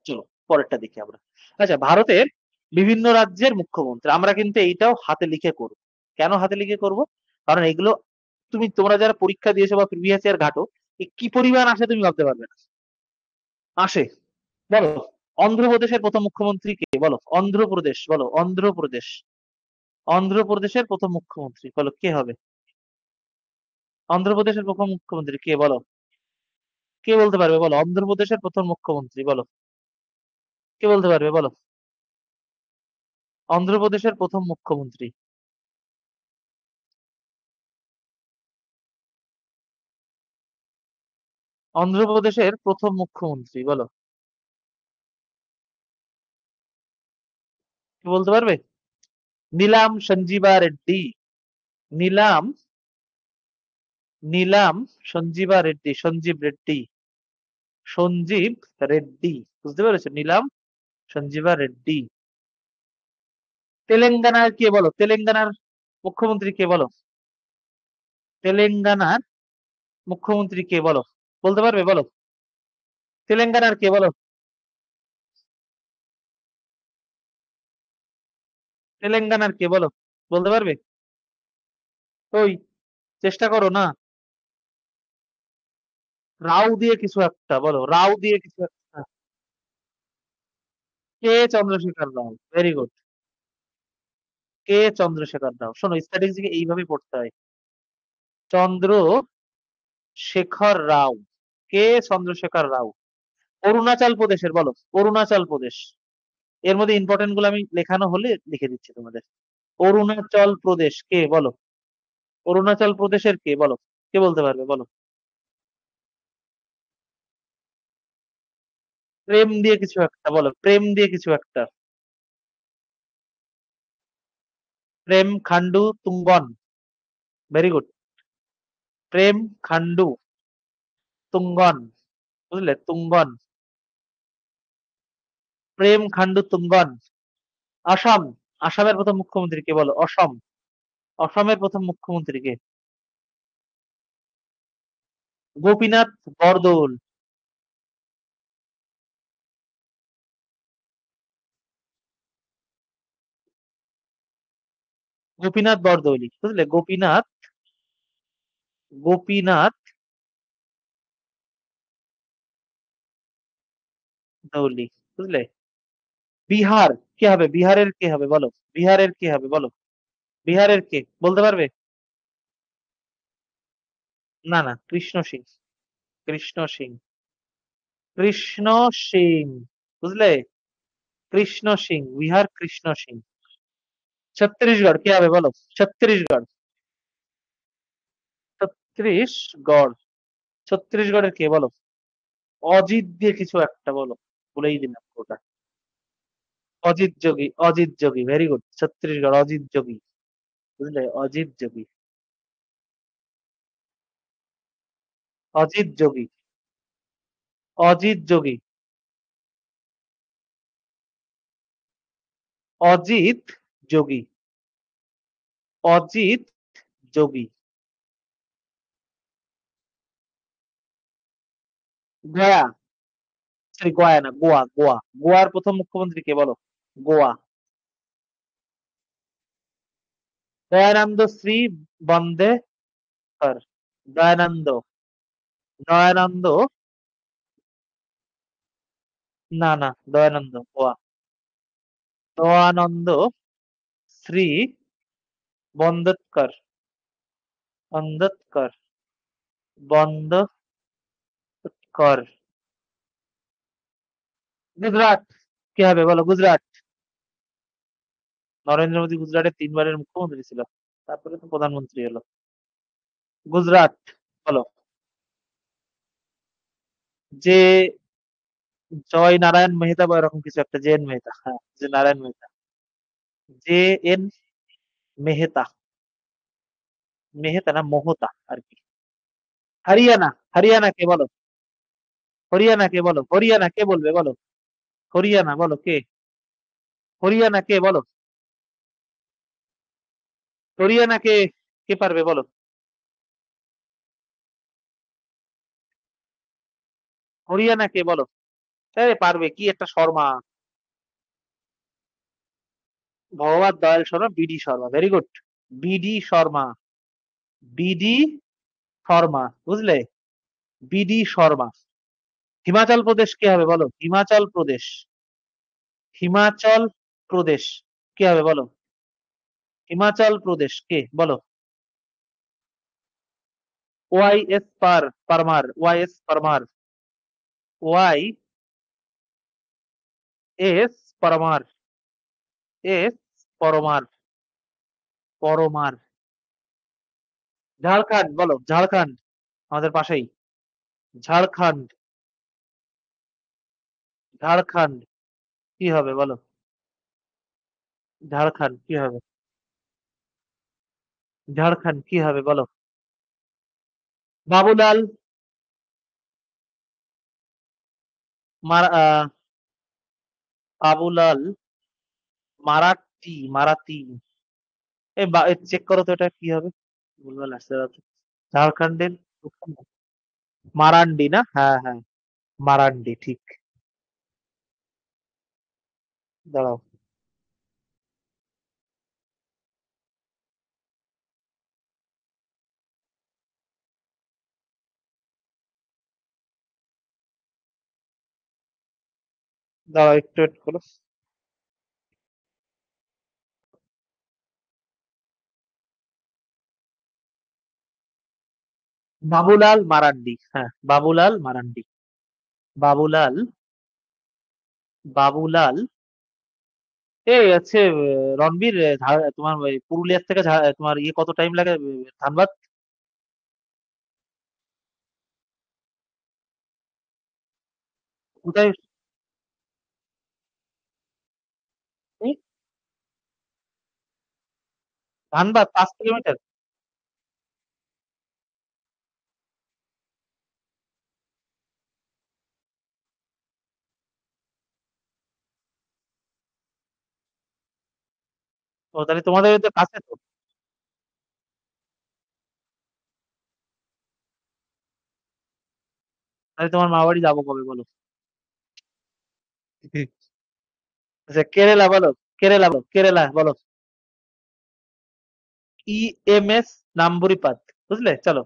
চলো পরেরটা দেখি আমরা। আচ্ছা, ভারতের বিভিন্ন রাজ্যের মুখ্যমন্ত্রী, আমরা কিন্তু এইটাও হাতে লিখে করব। কেন হাতে লিখে করব? কারণ এগুলো তোমরা যারা পরীক্ষা দিয়েছো বা প্রিভিয়াস ইয়ার ঘাটো, কি পরিমাণ আসে তুমি ভাবতে পারবে না। আসে, বলো। অন্ধ্রপ্রদেশের প্রথম মুখ্যমন্ত্রী কে? বলো। অন্ধ্রপ্রদেশ, বলো। অন্ধ্রপ্রদেশ, অন্ধ্রপ্রদেশের প্রথম মুখ্যমন্ত্রী বলো, কে হবে? অন্ধ্রপ্রদেশের প্রথম মুখ্যমন্ত্রী কে, বলো? কে বলতে পারবে, বলো? অন্ধ্রপ্রদেশের প্রথম মুখ্যমন্ত্রী, বলো। কে বলতে পারবে, বলো? অন্ধ্রপ্রদেশের প্রথম মুখ্যমন্ত্রী। অন্ধ্রপ্রদেশের প্রথম মুখ্যমন্ত্রী, বলো। কে বলতে পারবে? নীলাম সঞ্জীবা রেড্ডি। নীলাম, নীলাম সঞ্জীবা রেড্ডি, সঞ্জীব রেড্ডি, সঞ্জীব রেড্ডি, বুঝতে পেরেছো? নীলাম সঞ্জীবা রেড্ডি। তেলেঙ্গানার কে, বলো? তেলেঙ্গানার মুখ্যমন্ত্রী কে, বলো? তেলেঙ্গানার মুখ্যমন্ত্রী কে, বলো? বলতে পারবে, বলো? তেলেঙ্গানার কে, বলো? তেলেঙ্গানার কে, বলো? বলতে পারবে? ওই, চেষ্টা করো না। রাও দিয়ে কিছু একটা বলো, রাও দিয়ে কিছু একটা। কে চন্দ্রশেখর রাও, ভেরি গুড। কে চন্দ্রশেখর রাও, শোনো, স্ট্র্যাটেজিকে এইভাবে পড়তে হয়। চন্দ্রশেখর রাও, কে চন্দ্রশেখর রাও। অরুণাচল প্রদেশের, বলো। অরুণাচল প্রদেশ, এর মধ্যে ইম্পর্টেন্ট গুলো আমি লেখানো হলে লিখে দিচ্ছি তোমাদের। অরুণাচল প্রদেশ কে, বলো? অরুণাচল প্রদেশের কে, বলো? কে বলতে পারবে, বলো? প্রেম দিয়ে কিছু একটা, বলো। প্রেম দিয়ে কিছু একটা। প্রেম খান্ডু তুঙ্গন, ভেরি গুড। প্রেম খান্ডু তুঙ্গন, বুঝলে? তুঙ্গন। প্রেম খান্ডু তুঙ্গন। আসাম, আসামের প্রথম মুখ্যমন্ত্রী কে বলো? অসম, অসমের প্রথম মুখ্যমন্ত্রী কে? গোপীনাথ বরদৌল। গোপীনাথ বরদৌলি, বুঝলে? গোপীনাথ, গোপীনাথ দৌলি, বুঝলে? বিহার, কে হবে? বিহারের কে হবে বলো? বিহারের কে হবে বলো? বিহারের কে বলতে পারবে? না না, কৃষ্ণ সিং, কৃষ্ণ সিং, কৃষ্ণ সিং, বুঝলে? কৃষ্ণ সিং, বিহার কৃষ্ণ সিং। ছত্তিশগড় কে হবে বলো? ছত্তিশগড়, ছত্তিশগড়, ছত্তিশগড়ের কে বলো? অজিত দিয়ে কিছু একটা বলো, বলেই দিলাম ওটা। অজিত যোগী, অজিত যোগী, ভেরি গুড। ছত্তিশগড় অজিত যোগী, বুঝলে? অজিত যোগী, অজিত যোগী, অজিত যোগী, অজিত যোগী, অজিত যোগী। গয়া, সরি গয়া না, গোয়া, গোয়া। গোয়ার প্রথম মুখ্যমন্ত্রী কে বলো? গোয়া। দয়ানন্দ শ্রী বন্দেকর, দয়ানন্দ, দয়ানন্দ, না না, দয়ানন্দ গোয়া। দয়ানন্দ শ্রী বন্দেতকর, বন্দেতকর, বন্দেতকর। গুজরাট কে হবে বলো? গুজরাট। নরেন্দ্র মোদী গুজরাটের 3 বারের মুখ্যমন্ত্রী ছিল, তারপরে তো প্রধানমন্ত্রী হলো। গুজরাট বলো। যে জয় নারায়ণ মেহতা বা এরকম কিছু একটা, জে এন মেহতা, হ্যাঁ, যে নারায়ণ মেহতা, জে এন মেহতা, মেহতা না মোহতা আর কি। হরিয়ানা, হরিয়ানা কে বলো? হরিয়ানা কে বলো? হরিয়ানা কে বলবে বলো? হরিয়ানা বলো কে? হরিয়ানা কে বলো? হরিয়ানা কে, কে পারবে বলো? হরিয়ানা কে বলো? আরে পারবে, কি একটা শর্মা, ভগবত Dayal Sharma, BD Sharma, very good. BD Sharma, BD Sharma, বুঝলে? বিডি শর্মা। হিমাচল প্রদেশ কে হবে বলো? হিমাচল প্রদেশ, হিমাচল প্রদেশ কে হবে বলো? হিমাচল প্রদেশ কে বলো? Y S Parmar, Y S Parmar, Y S Parmar, S Parmar, Parmar. Jharkhand বলো? ঝাড়খণ্ড, আমাদের পাশেই। ঝাড়খণ্ড, ঝাড়খণ্ড কি হবে বলো? ঝাড়খণ্ড কি হবে? ঝাড়খণ্ড কি হবে বলো? বাবুলাল বাবুলাল মারাঠি, মারাঠি। চেক করো তো এটা কি হবে, ভুলভাল আসছে দাঁড়াও। ঝাড়খণ্ডের মারান্ডি না? হ্যাঁ হ্যাঁ, মারান্ডি ঠিক। দাঁড়াও, দাঁড়াও একটু ওয়েট করো। বাবুলাল মারান্ডি, হ্যাঁ, বাবুলাল মারান্ডি। বাবুলাল, বাবুলাল। এই হচ্ছে রণবীর, তোমার ওই পুরুলিয়ার থেকে তোমার ইয়ে কত টাইম লাগে, ধানবাদ? কোথায়? এই, ধানবাদ 5 কিলোমিটার? ও তাহলে তোমাদের তো কাছে তো। তাহলে তোমার মা বাড়ি যাবো কবে বলো? আচ্ছা কেরালা বলো, কেরালা বলো। EMS নাম্বুরিপাদ, বুঝলে? চলো।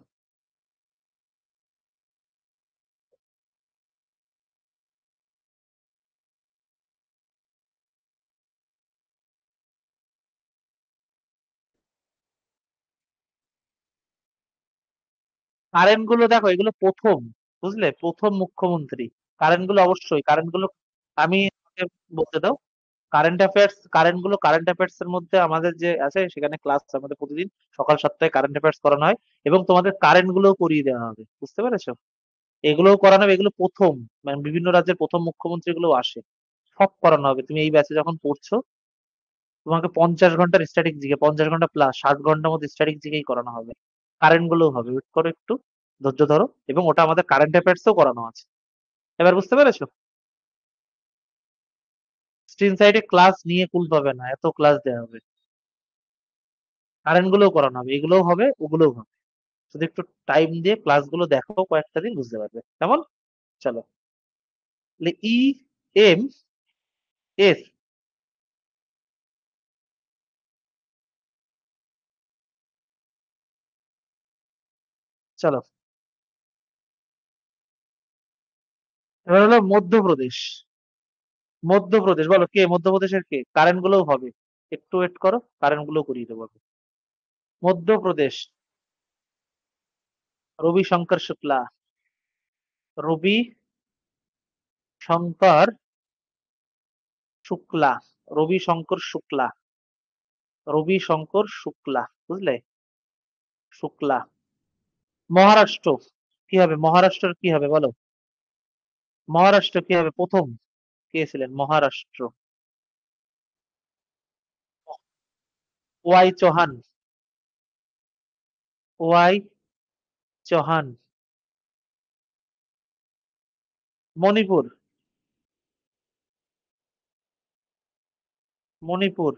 কারেন্ট গুলো দেখো, এগুলো প্রথম, বুঝলে, প্রথম মুখ্যমন্ত্রী। কারেন্ট গুলো অবশ্যই, কারেন্ট গুলো আমি আমাকে বলতে দাও। কারেন্ট অ্যাফেয়ার্স এর মধ্যে আমাদের যে আছে সেখানে ক্লাস আমাদের প্রতিদিন সকাল 7টায় কারেন্ট অ্যাফেয়ার্স করানো হয়, এবং তোমাদের কারেন্ট গুলোও করিয়ে দেওয়া হবে, বুঝতে পেরেছো? এগুলোও করানো হবে, এগুলো প্রথম, মানে বিভিন্ন রাজ্যের প্রথম মুখ্যমন্ত্রী গুলো আসে, সব করানো হবে। তুমি এই ব্যাচে যখন পড়ছো, তোমাকে 50 ঘন্টার স্ট্যাটিক জিকে, 50 ঘন্টা প্লাস 60 ঘন্টার মধ্যে স্ট্যাটিক জিকেই করানো হবে। কারেন্ট গুলোও হবে, ওয়েট করো একটু, ধৈর্য ধরো। এবং ওটা আমাদের কারেন্ট অ্যাফেয়ার্সও করানো আছে। এবার বুঝতে পেরেছো? স্ক্রিন সাইডে ক্লাস নিয়ে কুল পাবে না, এত ক্লাস দেওয়া হবে। কারেন্ট গুলোও করানো হবে, এগুলোও হবে, ওগুলোও হবে। শুধু একটু টাইম দিয়ে ক্লাসগুলো দেখো, কয়েকটা দিন বুঝতে পারবে, কেমন? চলো। EMS, চলো। এবার হলো মধ্যপ্রদেশ। মধ্যপ্রদেশ বলো, কে মধ্যপ্রদেশের কে? কারেন্ট গুলোও হবে, একটু ওয়েট করো, কারেন্ট গুলো করিয়ে দেবো আমি। মধ্যপ্রদেশ, রবি শঙ্কর শুক্লা। রবি শঙ্কর শুক্লা, রবি শঙ্কর শুক্লা, রবি শঙ্কর শুক্লা, বুঝলে? শুক্লা। মহারাষ্ট্র, কি হবে? মহারাষ্ট্রের কি হবে বলো? মহারাষ্ট্র কি হবে প্রথম? কে ছিলেন মহারাষ্ট্র? Y Chauhan, Y Chauhan. মণিপুর, মণিপুর।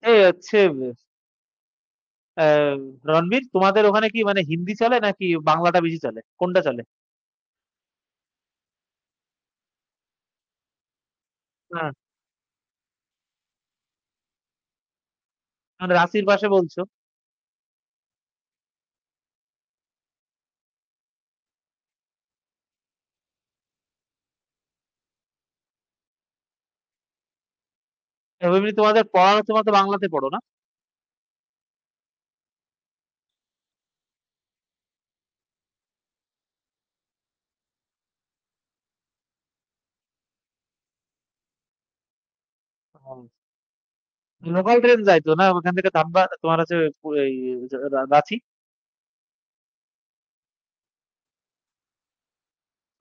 এই হচ্ছে আহ, রণবীর, তোমাদের ওখানে কি মানে হিন্দি চলে নাকি বাংলাটা বেশি চলে, কোনটা চলে? হ্যাঁ, মানে রাঁচির পাশে বলছো। এমনি তোমাদের পড়ানো, তোমার তো বাংলাতে পড়ো না? লোকাল ট্রেন যায় তো না ওখান থেকে ধানবাদ, তোমার আছে এই রাঁচি?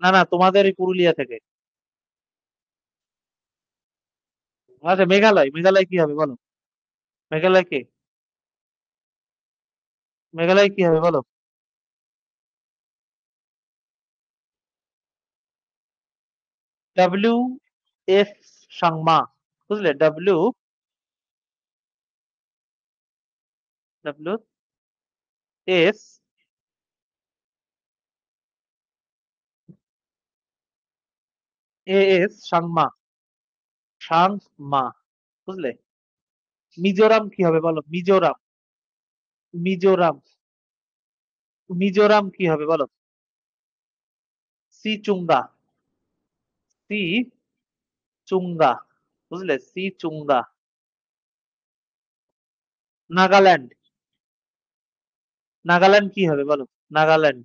না না, তোমাদের এই পুরুলিয়া থেকে। আচ্ছা মেঘালয়, মেঘালয় কি হবে বলো? মেঘালয় কে? মেঘালয় কি হবে বলো? WF সাংমা, বুঝলে? WS সাংমা, সাংমা, বুঝলে? মিজোরাম কি হবে বলো? মিজোরাম, মিজোরাম, মিজোরাম কি হবে বলো? সি চুঙ্গা, সি চুঙ্গা, বুঝলে? সি চুঙ্গা। নাগাল্যান্ড, নাগাল্যান্ড কি হবে বলো? নাগাল্যান্ড,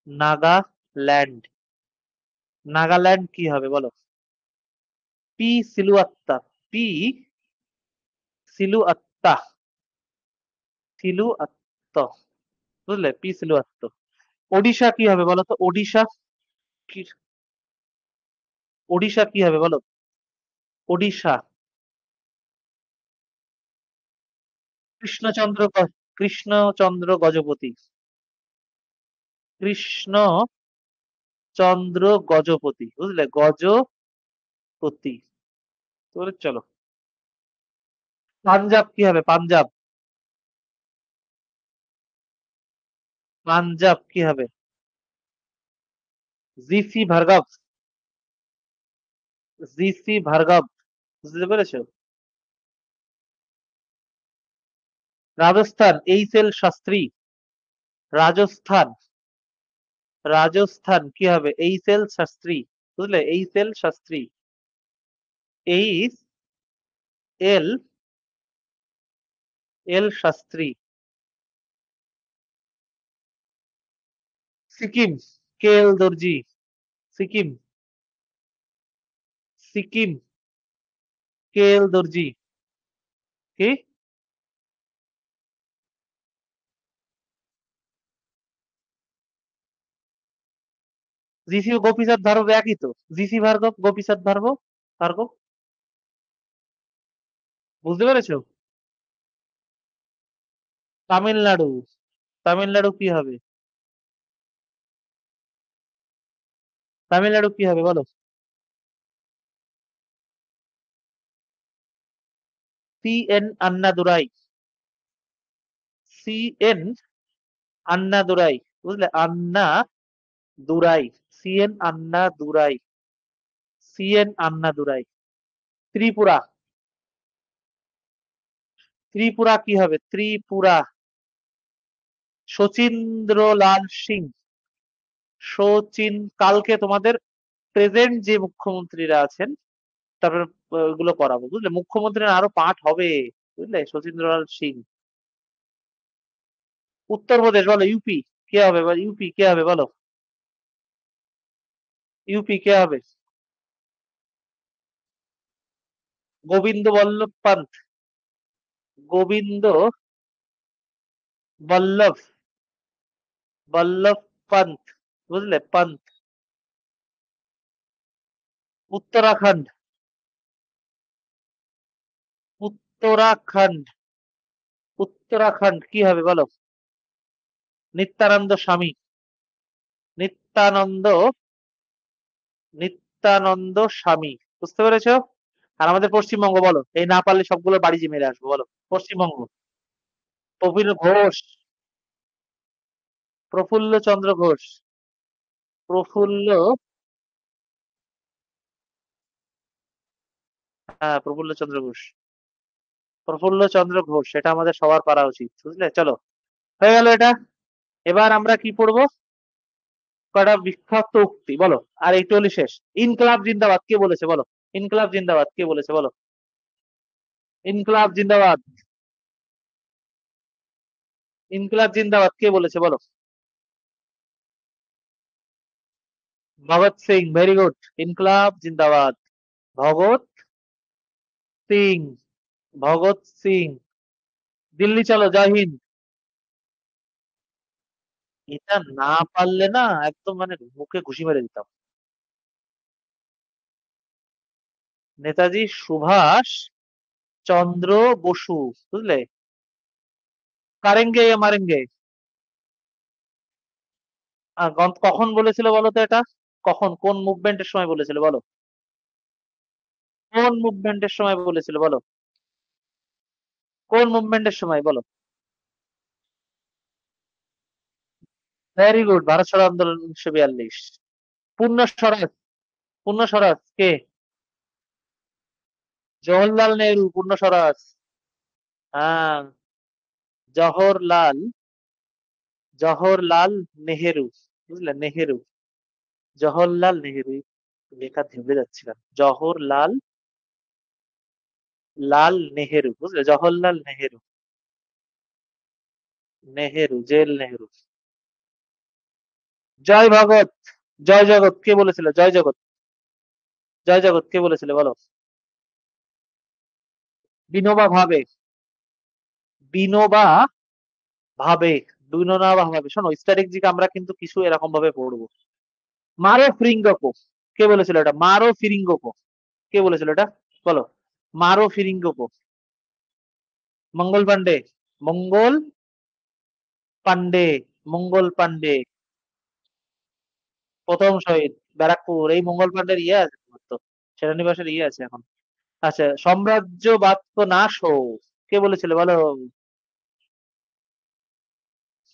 নাগাল্যান্ড, নাগাল্যান্ড কি হবে বলো? পি সিলুয়াত্তা, পি সিলুয়াত্তা, সিলুয়াত্ত, বুঝলে? পি সিলুয়াত্ত। ওডিশা কি হবে বলো তো? ওডিশা কি? ওডিশা কি হবে বলো? ওডিশা, কৃষ্ণচন্দ্র কৃষ্ণচন্দ্র গজপতি, কৃষ্ণ চন্দ্র গজপতি, বুঝলে? গজপতি, উৎপত্তি। তাহলে চলো, পাঞ্জাব কি হবে? পাঞ্জাব, পাঞ্জাব কি হবে? জিসি ভার্গব, জিসি ভার্গব, বুঝতে পেরেছো? রাজস্থান এইচ এল শাস্ত্রী, রাজস্থান, রাজস্থান কি হবে? এইচ এল শাস্ত্রী, বুঝলে? H L Shastri, H L, L Shastri. Sikkim, K L Dorji, Sikkim, Sikkim, K L দর্জি। কি? জিসি ও গোপীচাঁদ ভার্গব একই তো। জিসি ভার্গব, গোপীচাঁদ ভার্গব, ভার্গব, বুঝতে পেরেছো? তামিলনাড়ু, তামিলনাড়ু কি হবে? তামিলনাড়ু কি হবে বলো? C N Annadurai, C N Annadurai, বুঝলে? আন্না দুরাই, সি এন আন্না দুরাই, সি এন আন্না দুরাই। ত্রিপুরা, ত্রিপুরা কি হবে? ত্রিপুরা, শচীন্দ্রলাল সিং, শচীন। কালকে তোমাদের প্রেজেন্ট যে মুখ্যমন্ত্রীরা আছেন, তারপরে ওগুলো করাবো, বুঝলে? মুখ্যমন্ত্রীর আরো পাঠ হবে, বুঝলে? শচীন্দ্রলাল সিং। উত্তরপ্রদেশ বলো, ইউপি কে হবে? ইউপি কে হবে বলো? ইউপি কে হবে? গোবিন্দ বল্লভ পান্ত, গোবিন্দ বল্লভ, বল্লভ পান্ত, বুঝলে? পান্ত। উত্তরাখণ্ড, উত্তরাখণ্ড, উত্তরাখণ্ড কি হবে বলো? নিত্যানন্দ স্বামী, নিত্যানন্দ, নিত্যানন্দ স্বামী, বুঝতে পেরেছো? আর আমাদের পশ্চিমবঙ্গ বলো, এই না পারলে সবগুলো বাড়ি যে মেরে আসবো, বলো। পশ্চিমবঙ্গ, প্রবীর ঘোষ, প্রফুল্ল চন্দ্র ঘোষ, প্রফুল্ল, হ্যাঁ প্রফুল্ল চন্দ্র ঘোষ, প্রফুল্ল চন্দ্র ঘোষ, এটা আমাদের সবার পারা উচিত, বুঝলে? চলো, হয়ে গেল এটা। এবার আমরা কি পড়বো? কয়টা বিখ্যাত উক্তি বলো, আর একটু হলে শেষ। ইনকলাব জিন্দাবাদ কে বলেছে বলো? ইনকলাব জিন্দাবাদ কে বলেছে বলো? ইনকলাব জিন্দাবাদ, ইনকলাব জিন্দাবাদ কে বলেছে বলো? Bhagat Singh, very good. ইনকলাব জিন্দাবাদ, ভগৎ সিং, ভগৎ সিং। দিল্লি চলো, জয় হিন্দ। এটা না পারলে না একদম মানে মুখে ঘুষি মেরে দিতাম। নেতাজি সুভাষ চন্দ্র বসু, বুঝলে? কারেঙ্গে ইয়ে মারেঙ্গে। কখন বলেছিল বলো তো এটা? কখন, কোন মুভমেন্টের সময় বলেছিল বলো? কোন মুভমেন্টের সময় বলেছিল বলো? কোন মুভমেন্টের সময় বলো? ভেরি গুড, ভারত ছাড়ো আন্দোলন 1942। পূর্ণ স্বরাজ, পূর্ণ স্বরাজ কে? জওহরলাল নেহরু, পূর্ণ স্বরাজ। হ্যাঁ, জওহরলাল, জওহরলাল নেহেরু, বুঝলে? নেহেরু, জওহরলাল নেহেরু। লেখা থেমে যাচ্ছিলাম। জওহরলাল, লাল নেহেরু, বুঝলে? জওহরলাল নেহেরু, নেহেরু, জেল নেহেরু। জয় ভগৎ, জয় জগৎ কে বলেছিল? জয় জগৎ, জয় জগৎ কে বলেছিল বলো? বিনোবা ভাবে, বিনোবা ভাবে, বিনোবা ভাবে। শোনো, স্ট্র্যাটেজিক আমরা কিন্তু কিছু এরকম ভাবে পড়বো। মারো ফিরিঙ্গকো কে বলেছিল এটা? মারো ফিরিঙ্গকো কে বলেছিল এটা বলো? মারো ফিরিঙ্গকো। মঙ্গল পান্ডে, মঙ্গল পান্ডে, মঙ্গল পান্ডে। প্রথম শহীদ, ব্যারাকপুর। এই মঙ্গল পান্ডের ইয়ে আছে তোমার তো। সেনানিবাসের ইয়ে আছে এখন। আচ্ছা, সাম্রাজ্যবাদ তো নাশ হোক, কে বলেছিল বলো?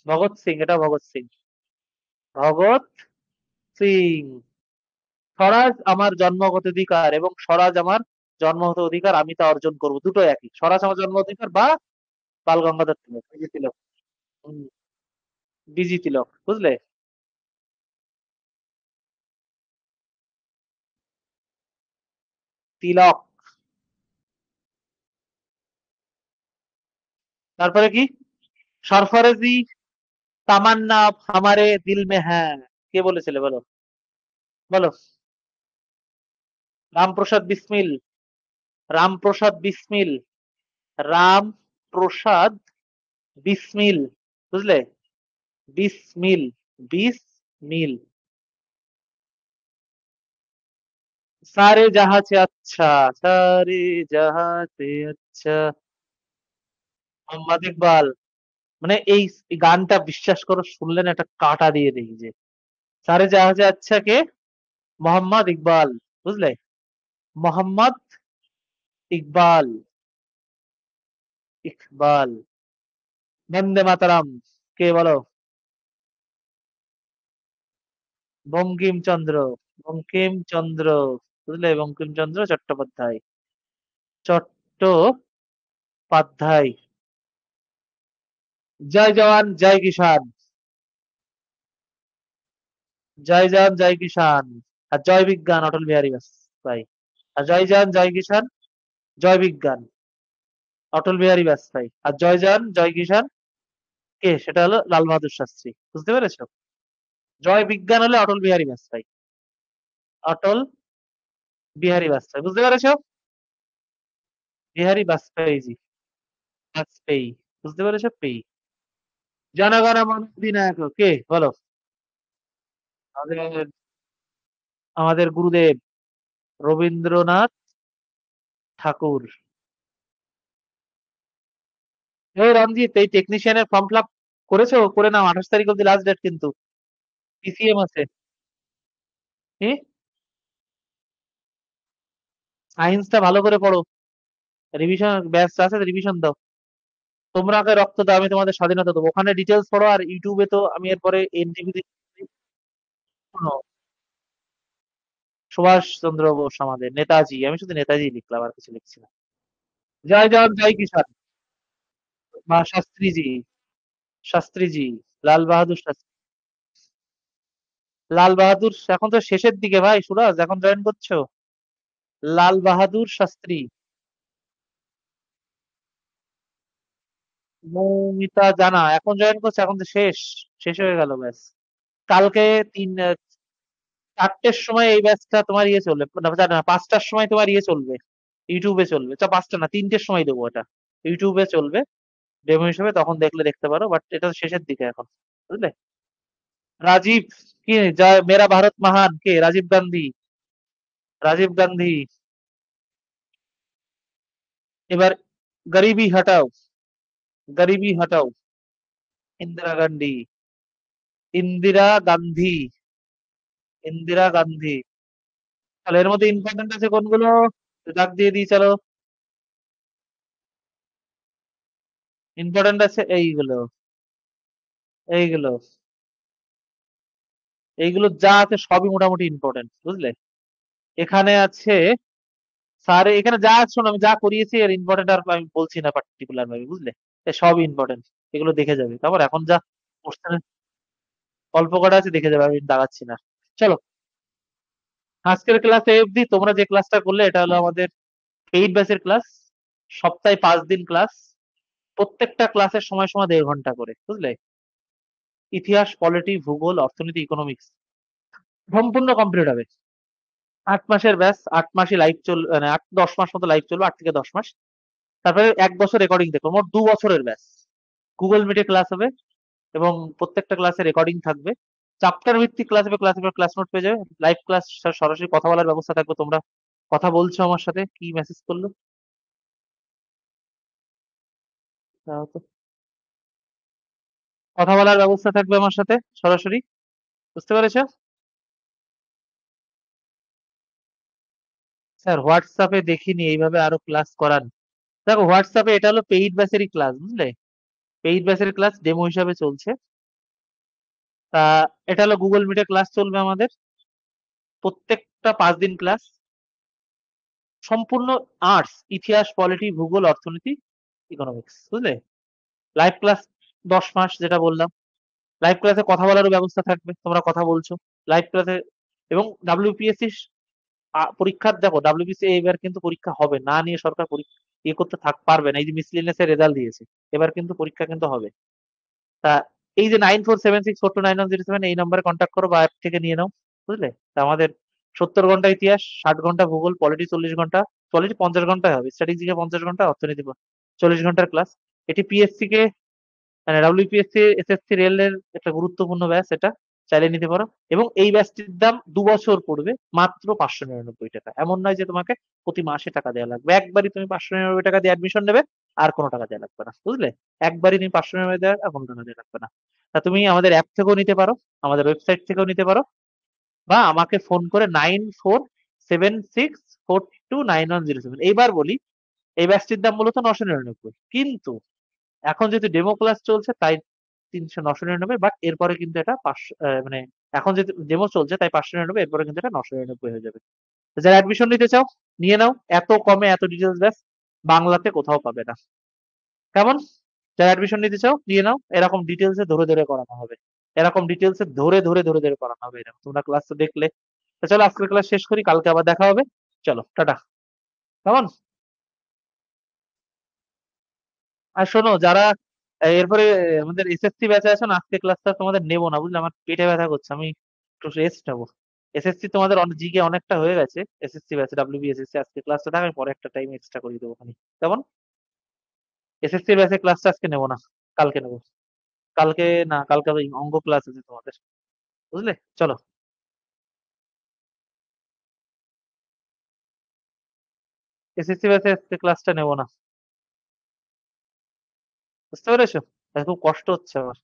ভগৎ সিং, এটা ভগৎ সিং। ভগৎ সিং। স্বরাজ আমার জন্মগত অধিকার এবং স্বরাজ আমার জন্মগত অধিকার, আমি তা অর্জন করব, দুটো একই। স্বরাজ আমার জন্ম অধিকার বা বাল গঙ্গাধর তিলক, বিজি তিলক। হুম, বিজি তিলক, বুঝলে? তিলক। তারপরে কি? সরফরেজি তামান্না হামারে দিল মে হ্যাঁ, কে বলেছিল বলো? বলো। রামপ্রসাদ বিসমিল। রামপ্রসাদ বিসমিল। রাম প্রসাদ বিসমিল, বুঝলে? বিসমিল। বিসমিল। সারে জাহাঁ সে আচ্ছা। সারে জাহাঁ সে আচ্ছা। মোহাম্মদ ইকবাল। মানে এই গানটা বিশ্বাস করো, শুনলেন একটা কাটা দিয়ে দিই যে সারে জাহাঁ সে আচ্ছা কে? মোহাম্মদ ইকবাল, বুঝলে? মোহাম্মদ ইকবাল। ইকবাল। বন্দে মাতারাম, কে বলো? বঙ্কিমচন্দ্র। বঙ্কিমচন্দ্র, বুঝলে? বঙ্কিমচন্দ্র চট্টোপাধ্যায়। চট্টোপাধ্যায়। জয় জওয়ান জয় কিষান। জয় জওয়ান জয় কিষান। আর জয় বিজ্ঞান অটল বিহারী বাজপেয়ী। আর জয় জওয়ান জয় কিষান, জয় বিজ্ঞান অটল বিহারী বাজপেয়ী। আর জয় জওয়ান জয় কিষান কে? সেটা হলো লাল বাহাদুর শাস্ত্রী, বুঝতে পেরেছো? জয় বিজ্ঞান হলে অটল বিহারী বাজপেয়ী। অটল বিহারী বাজপেয়ী, বুঝতে পেরেছো? বিহারী বাজপেয়ী জি। বাজপেয়ী, বুঝতে পেরেছো? পেয়ী। জনগণ মন অধিনায়ক কে বলো? আমাদের আমাদের গুরুদেব রবীন্দ্রনাথ ঠাকুর। এই রঞ্জিত, এই টেকনিশিয়ানের ফর্ম ফিল আপ করেছো? করে নাও, 28 তারিখ অব্দি লাস্ট ডেট কিন্তু। পিসিএম আছে। কি? সায়েন্সটা ভালো করে পড়ো। রিভিশন ব্যাচ আছে, রিভিশন দাও। তোমরা আগে রক্ত দাও, আমি তোমাদের স্বাধীনতা দেবো। ওখানে ডিটেলস পড়ো, আর ইউটিউবে তো আমি এরপরে এনটিভি। শোনো, সুভাষ চন্দ্র বোস আমাদের নেতাজি, আমি শুধু নেতাজি লিখলাম, আর কিছু লিখছি না। জয় জওয়ান জয় কিষান। বা শাস্ত্রীজি। শাস্ত্রীজি। লাল বাহাদুর শাস্ত্রী। লাল বাহাদুর এখন তো শেষের দিকে ভাই, সুরাজ এখন জয়েন করছো। লাল বাহাদুর শাস্ত্রী। মৌমিতা জানা এখন জয়েন করছে, এখন তো শেষ। শেষ হয়ে গেল ব্যাস। কালকে তিন 4টের সময় এই ব্যাচটা তোমার ইয়ে চলবে না, 5টার সময় তোমার ইয়ে চলবে, ইউটিউবে চলবে। 5টা না, 3টের সময় দেবো এটা। ইউটিউবে চলবে ডেমো হিসেবে, তখন দেখলে দেখতে পারো, বাট এটা তো শেষের দিকে এখন, বুঝলে? রাজীব। কি? জয় মেরা ভারত মহান কে? রাজীব গান্ধী। রাজীব গান্ধী। এবার গরিবি হটাও। গরিবি হটাও। ইন্দিরা গান্ধী। ইন্দিরা গান্ধী। ইন্দিরা গান্ধী। তাহলে এর মধ্যে ইম্পর্টেন্ট আছে কোনগুলো? দাগ দিয়ে দিই চলো। ইম্পর্টেন্ট আছে এইগুলো। এইগুলো। এইগুলো যা আছে সবই মোটামুটি ইম্পর্টেন্ট, বুঝলে? এখানে আছে। স্যার এখানে যা আছে, শোনো, আমি যা করিয়েছি এর ইম্পর্টেন্ট আর আমি বলছি না পার্টিকুলার ভাবে, বুঝলে? এ সবই ইম্পর্টেন্ট। এগুলো দেখে যাবে, তারপর এখন যা কোশ্চেন অল্প কটা আছে দেখে যাবে, আমি দাগাচ্ছি না। চলো, আজকের ক্লাসে অবধি। তোমরা যে ক্লাসটা করলে এটা হলো আমাদের পেইড ব্যাচের ক্লাস। সপ্তাহে 5 দিন ক্লাস। প্রত্যেকটা ক্লাসের সময় সময় 1.5 ঘন্টা করে, বুঝলে? ইতিহাস, পলিটি, ভূগোল, অর্থনীতি, ইকোনমিক্স সম্পূর্ণ কমপ্লিট হবে। 8 মাসের ব্যাচ, 8 মাসই লাইভ চলবে, মানে 10 মাস মতো লাইভ চলবে, 8 থেকে 10 মাস। তারপরে 1 বছর রেকর্ডিং দেখো, মোট 2 বছরের ব্যাচ। গুগল মিটে ক্লাস হবে এবং প্রত্যেকটা ক্লাসে রেকর্ডিং থাকবে। চ্যাপ্টার ভিত্তিক ক্লাস হবে, ক্লাসে ক্লাস নোট পেয়ে যাবে, লাইভ ক্লাস, সরাসরি কথা বলার ব্যবস্থা থাকবে। তোমরা কথা বলছো আমার সাথে, কি মেসেজ করলো? দাঁড়াও তো। কথা বলার ব্যবস্থা থাকবে আমার সাথে সরাসরি, বুঝতে পেরেছো? স্যার হোয়াটসঅ্যাপে দেখিনি এইভাবে আরো ক্লাস করান। দেখো হোয়াটসঅ্যাপে এটা হলো পেইড ব্যাচেরই ক্লাস, বুঝলে? পেইড ব্যাচের ক্লাস ডেমো হিসাবে চলছে। তা এটা হলো গুগল মিটে ক্লাস চলবে আমাদের, প্রত্যেকটা 5 দিন ক্লাস, সম্পূর্ণ আর্টস, ইতিহাস, পলিটি, ভূগোল, অর্থনীতি, ইকোনমিক্স, বুঝলে? লাইভ ক্লাস 10 মাস, যেটা বললাম। লাইভ ক্লাসে কথা বলারও ব্যবস্থা থাকবে, তোমরা কথা বলছো লাইভ ক্লাসে। এবং ডাব্লিউপিএসসি পরীক্ষার, দেখো ডাব্লিউবিসি এবার কিন্তু পরীক্ষা হবে না নিয়ে সরকার পরীক্ষা ইয়ে করতে পারবে না। এই যে মিসলিনিয়াস এর রেজাল্ট দিয়েছে, এবার কিন্তু পরীক্ষা কিন্তু হবে। তা এই যে 9476429107 এই নাম্বারে কন্ট্যাক্ট করো বা অ্যাপ থেকে নিয়ে নাও, বুঝলে? তা আমাদের 70 ঘন্টা ইতিহাস, 60 ঘন্টা ভূগোল, পলিটি 40 ঘন্টা, পলিটি 50 ঘন্টায় হবে, স্ট্র্যাটেজিকে 50 ঘন্টা, অর্থনীতি 40 ঘন্টার ক্লাস। এটি পিএসসি কে, মানে ডাব্লিউপিএসসি, এসএসসি, রেল এর একটা গুরুত্বপূর্ণ ব্যাচ, এটা চাইলে নিতে পারো। এবং এই ব্যাচটির দাম 2 বছর পড়বে মাত্র 599 টাকা। এমন নয় যে তোমাকে প্রতি মাসে টাকা দেওয়া লাগবে, একবারই তুমি 599 টাকা দিয়ে অ্যাডমিশন নেবে, আর কোনো টাকা দেওয়া লাগবে না, বুঝলে? একবারই তুমি 599 দেওয়ার আর কোনো টাকা দেওয়া লাগবে না। তা তুমি আমাদের অ্যাপ থেকেও নিতে পারো, আমাদের ওয়েবসাইট থেকেও নিতে পারো, বা আমাকে ফোন করে 9476429107। এইবার বলি, এই ব্যাচটির দাম মূলত 999, কিন্তু এখন যেহেতু ডেমো ক্লাস চলছে তাই 999, বাট এরপরে কিন্তু এটা 500, মানে এখন যেহেতু ডেমো চলছে তাই 599, এরপরে কিন্তু এটা 999 হয়ে যাবে। তো যারা অ্যাডমিশন নিতে চাও নিয়ে নাও, এত কমে এত ডিটেলস ব্যাস বাংলাতে কোথাও পাবে না। কেমন? যারা অ্যাডমিশন নিতে চাও নিয়ে নাও, এরকম ডিটেলসে ধরে ধরে করানো হবে, এরকম ডিটেলসে ধরে ধরে করানো হবে এরকম। তোমরা ক্লাস তো দেখলে। তো চলো আজকের ক্লাস শেষ করি, কালকে আবার দেখা হবে। চলো টাটা। কেমন? আর শোনো, যারা এরপরে আমাদের এসএসসি ব্যাচে আছো না, আজকে ক্লাসটা তোমাদের নেবো না, বুঝলে? আমার পেটে ব্যথা করছে, আমি একটু রেস্ট নেবো। এসএসসি তোমাদের জিকে অনেকটা হয়ে গেছে, এসএসসি ব্যাচে ডাব্লিউবিএসএসসি, আজকে ক্লাসটা থাক, আমি পরে একটা টাইম এক্সট্রা করে দেবো খানি। কেমন? এসএসসি ব্যাচে ক্লাসটা আজকে নেবো না, কালকে নেবো। কালকে না, কালকে ওই অঙ্ক ক্লাস আছে তোমাদের, বুঝলে? চলো। এসএসসি ব্যাচে আজকে ক্লাসটা নেবো না, বুঝতে পেরেছো? খুব কষ্ট হচ্ছে আমার।